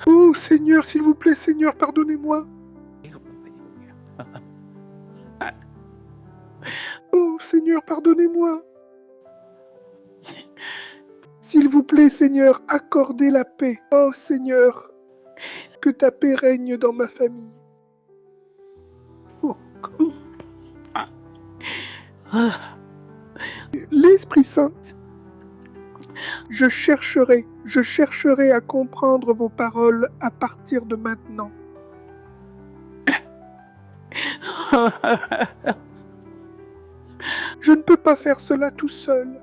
Oh Seigneur, s'il vous plaît, Seigneur, pardonnez-moi. Oh Seigneur, pardonnez-moi. S'il vous plaît, Seigneur, accordez la paix. Oh Seigneur, que ta paix règne dans ma famille. L'Esprit Saint, je chercherai à comprendre vos paroles à partir de maintenant. Je ne peux pas faire cela tout seul.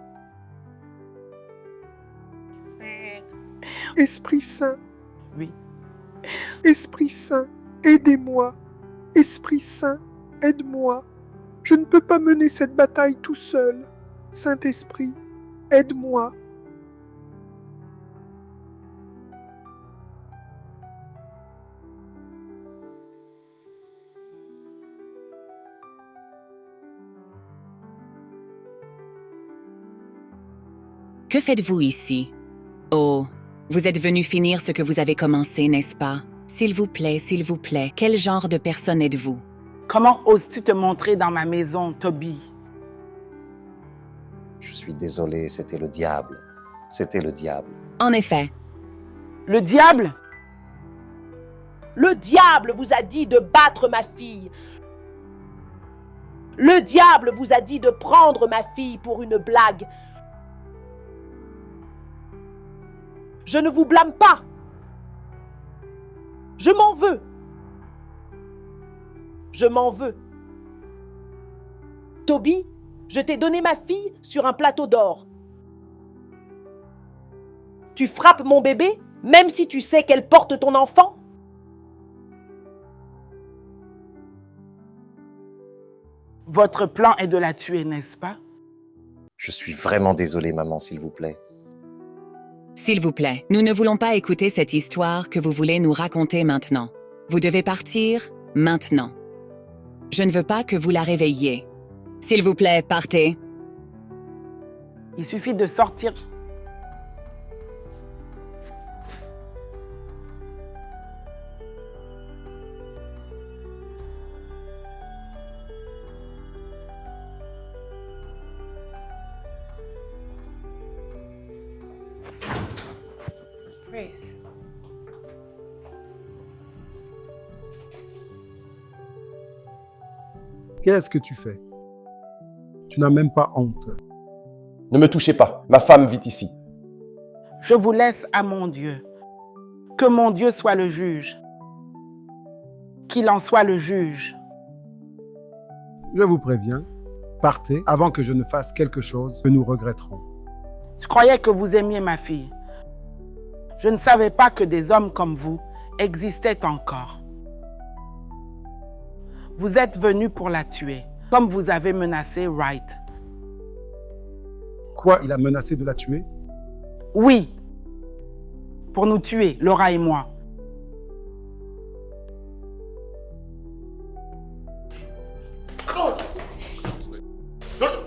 Esprit Saint, Oui. Esprit Saint, aidez-moi. Esprit Saint, aide-moi. Je ne peux pas mener cette bataille tout seul. Saint-Esprit, aide-moi. Que faites-vous ici? Oh, vous êtes venu finir ce que vous avez commencé, n'est-ce pas? S'il vous plaît, quel genre de personne êtes-vous? Comment oses-tu te montrer dans ma maison, Toby? Je suis désolé, c'était le diable. C'était le diable. En effet. Le diable? Le diable vous a dit de battre ma fille. Le diable vous a dit de prendre ma fille pour une blague. Je ne vous blâme pas. Je m'en veux. Je m'en veux. Toby, je t'ai donné ma fille sur un plateau d'or. Tu frappes mon bébé, même si tu sais qu'elle porte ton enfant? Votre plan est de la tuer, n'est-ce pas? Je suis vraiment désolé, maman, s'il vous plaît. S'il vous plaît, nous ne voulons pas écouter cette histoire que vous voulez nous raconter maintenant. Vous devez partir maintenant. Je ne veux pas que vous la réveilliez. S'il vous plaît, partez. Il suffit de sortir. Grace. Qu'est-ce que tu fais? Tu n'as même pas honte. Ne me touchez pas, ma femme vit ici. Je vous laisse à mon Dieu. Que mon Dieu soit le juge. Qu'il en soit le juge. Je vous préviens, partez avant que je ne fasse quelque chose que nous regretterons. Je croyais que vous aimiez ma fille. Je ne savais pas que des hommes comme vous existaient encore. Vous êtes venu pour la tuer, comme vous avez menacé Wright. Quoi, il a menacé de la tuer? Oui, pour nous tuer, Laura et moi.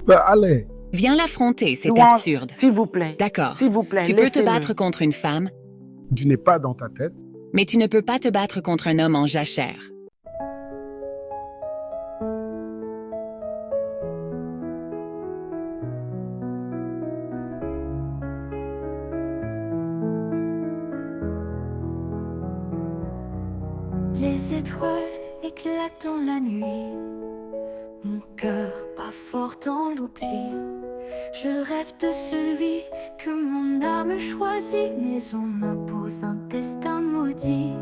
Allez. Viens l'affronter, c'est Louange, absurde. S'il vous plaît. D'accord. S'il vous plaît, Tu peux te laissez-le. battre contre une femme, Tu n'es pas dans ta tête. mais tu ne peux pas te battre contre un homme en jachère. Les étoiles éclatent dans la nuit. Mon cœur bat fort dans l'oubli. Je rêve de celui que mon âme choisit, mais on m'impose un destin maudit.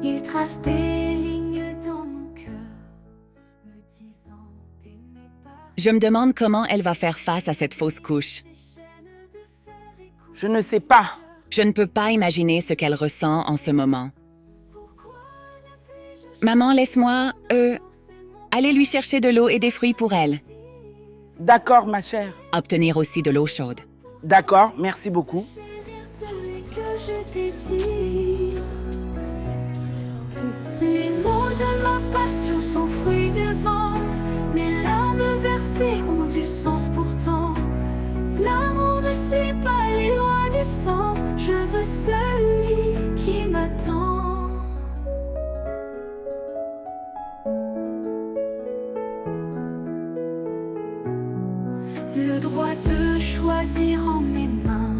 Il trace des lignes dans mon cœur, me disant d'aimer par Je me demande comment elle va faire face à cette fausse couche. Je ne sais pas. Je ne peux pas imaginer ce qu'elle ressent en ce moment. Maman, laisse-moi... Allez lui chercher de l'eau et des fruits pour elle. D'accord, ma chère. Obtenir aussi de l'eau chaude. D'accord, merci beaucoup. Celui que je désire. Les mots de ma passion sont fruits du vent. Mes larmes versées ont du sens pourtant. L'amour ne suit pas les lois du sang. Je veux celui qui m'attend. Le droit de choisir en mes mains.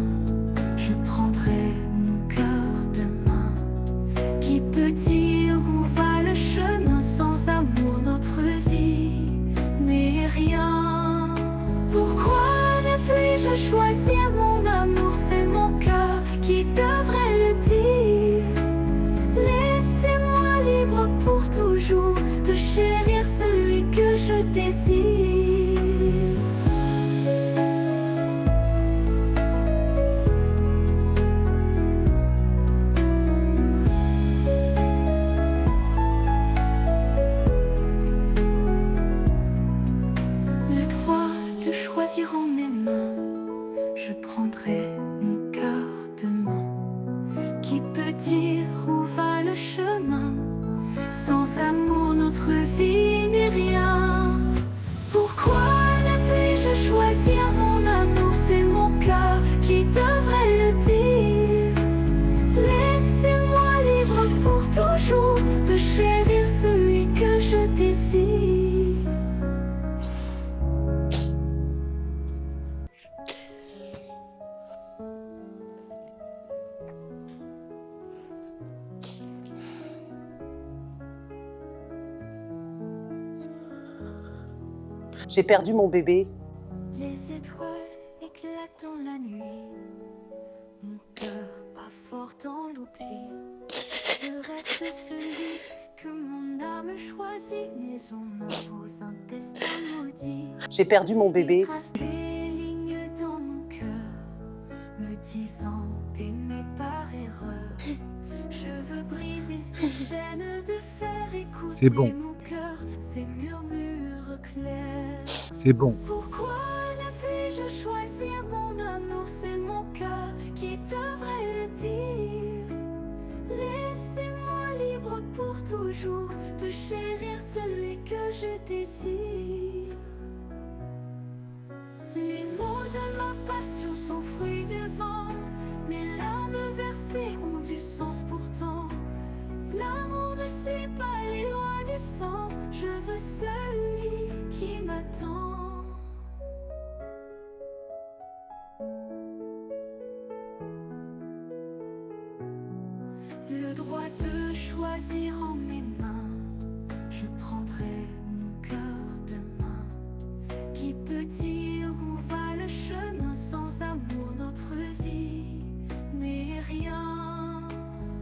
Je prendrai mon cœur demain. Qui peut dire où va le chemin? Sans amour notre vie n'est rien. Pourquoi ne puis-je choisir mon amour? C'est mon cœur qui devrait le dire. Laissez-moi libre pour toujours de chérir celui que je désire. En mes mains, je prendrai mon cœur demain. Qui peut dire où va le chemin? Sans amour notre vie n'est rien. Pourquoi ne puis-je choisir mon amour? C'est mon cœur qui devrait le dire. Laissez-moi libre pour toujours de chérir celui que je désire. J'ai perdu mon bébé. Les étoiles éclatent dans la nuit. Mon cœur bat fort dans l'oubli. Je rêve de celui que mon âme choisit. Mais on m'impose un destin maudit. J'ai perdu mon bébé. Il trace des lignes dans mon cœur, me disant d'aimer par erreur. Je veux briser ces chaînes de fer. Écouter C'est bon. mon cœur, ses murmures clairs. C'est bon. Pourquoi ne puis-je choisir mon amour? C'est mon cœur qui devrait le dire. Laissez-moi libre pour toujours de chérir celui que je désire. Les mots de ma passion sont fruits du vent. Mes larmes versées ont du sens pourtant. L'amour ne suit pas les lois du sang. Je veux celui qui m'attend. Le droit de choisir en mes mains. Je prendrai mon cœur demain. Qui peut dire où va le chemin? Sans amour notre vie n'est rien.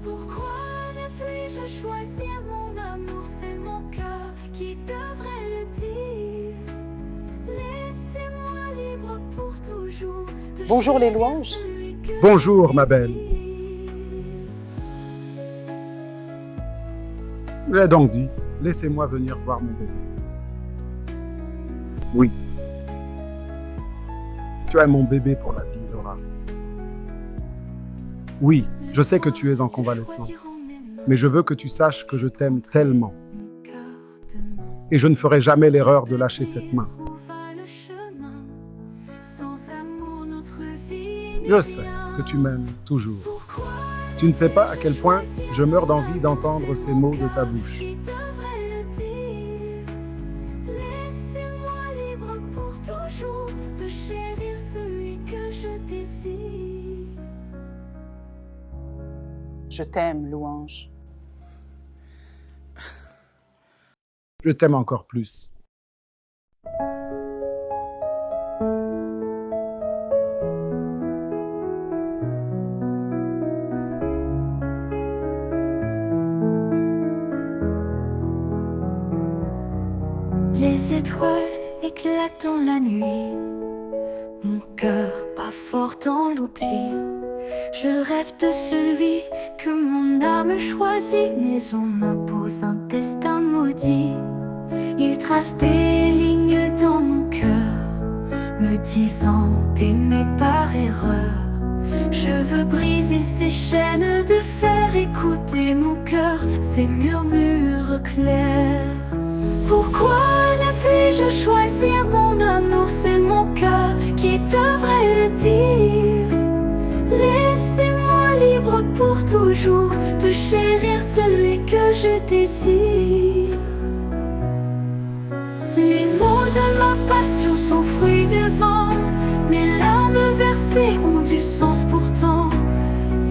Pourquoi ne puis-je choisir mon amour? C'est mon cœur qui devrait le dire. Laissez-moi libre pour toujours de Bonjour les chérir louanges. celui que Bonjour, je ma belle. désire. J'ai donc dit, laissez-moi venir voir mon bébé. Oui. Tu es mon bébé pour la vie, Laura. Oui, je sais que tu es en convalescence, mais je veux que tu saches que je t'aime tellement. Et je ne ferai jamais l'erreur de lâcher cette main. Je sais que tu m'aimes toujours. Tu ne sais pas à quel point je meurs d'envie d'entendre ces mots de ta bouche. Laissez-moi libre pour toujours de chérir celui que je désire. Je t'aime, Louange. Je t'aime encore plus. Les étoiles éclatent dans la nuit. Mon cœur bat fort dans l'oubli. Je rêve de celui que mon âme choisit. Mais on m'impose un destin maudit. Il trace des lignes dans mon cœur, me disant d'aimer par erreur. Je veux briser ces chaînes de fer, écouter mon cœur, ces murmures clairs. Pourquoi ne puis-je choisir mon amour? C'est mon cœur qui devrait le dire. Laissez-moi libre pour toujours de chérir celui que je désire. Les mots de ma passion sont fruits du vent, mes larmes versées ont du sens pourtant.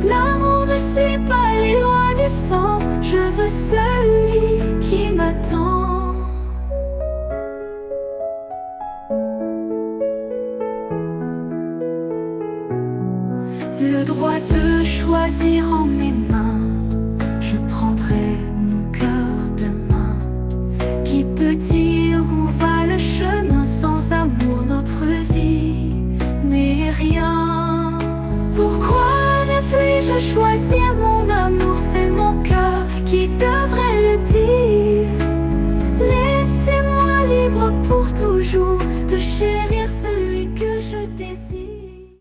L'amour ne suit pas les lois du sang, je veux celui qui m'attend. Le droit de choisir en mes mains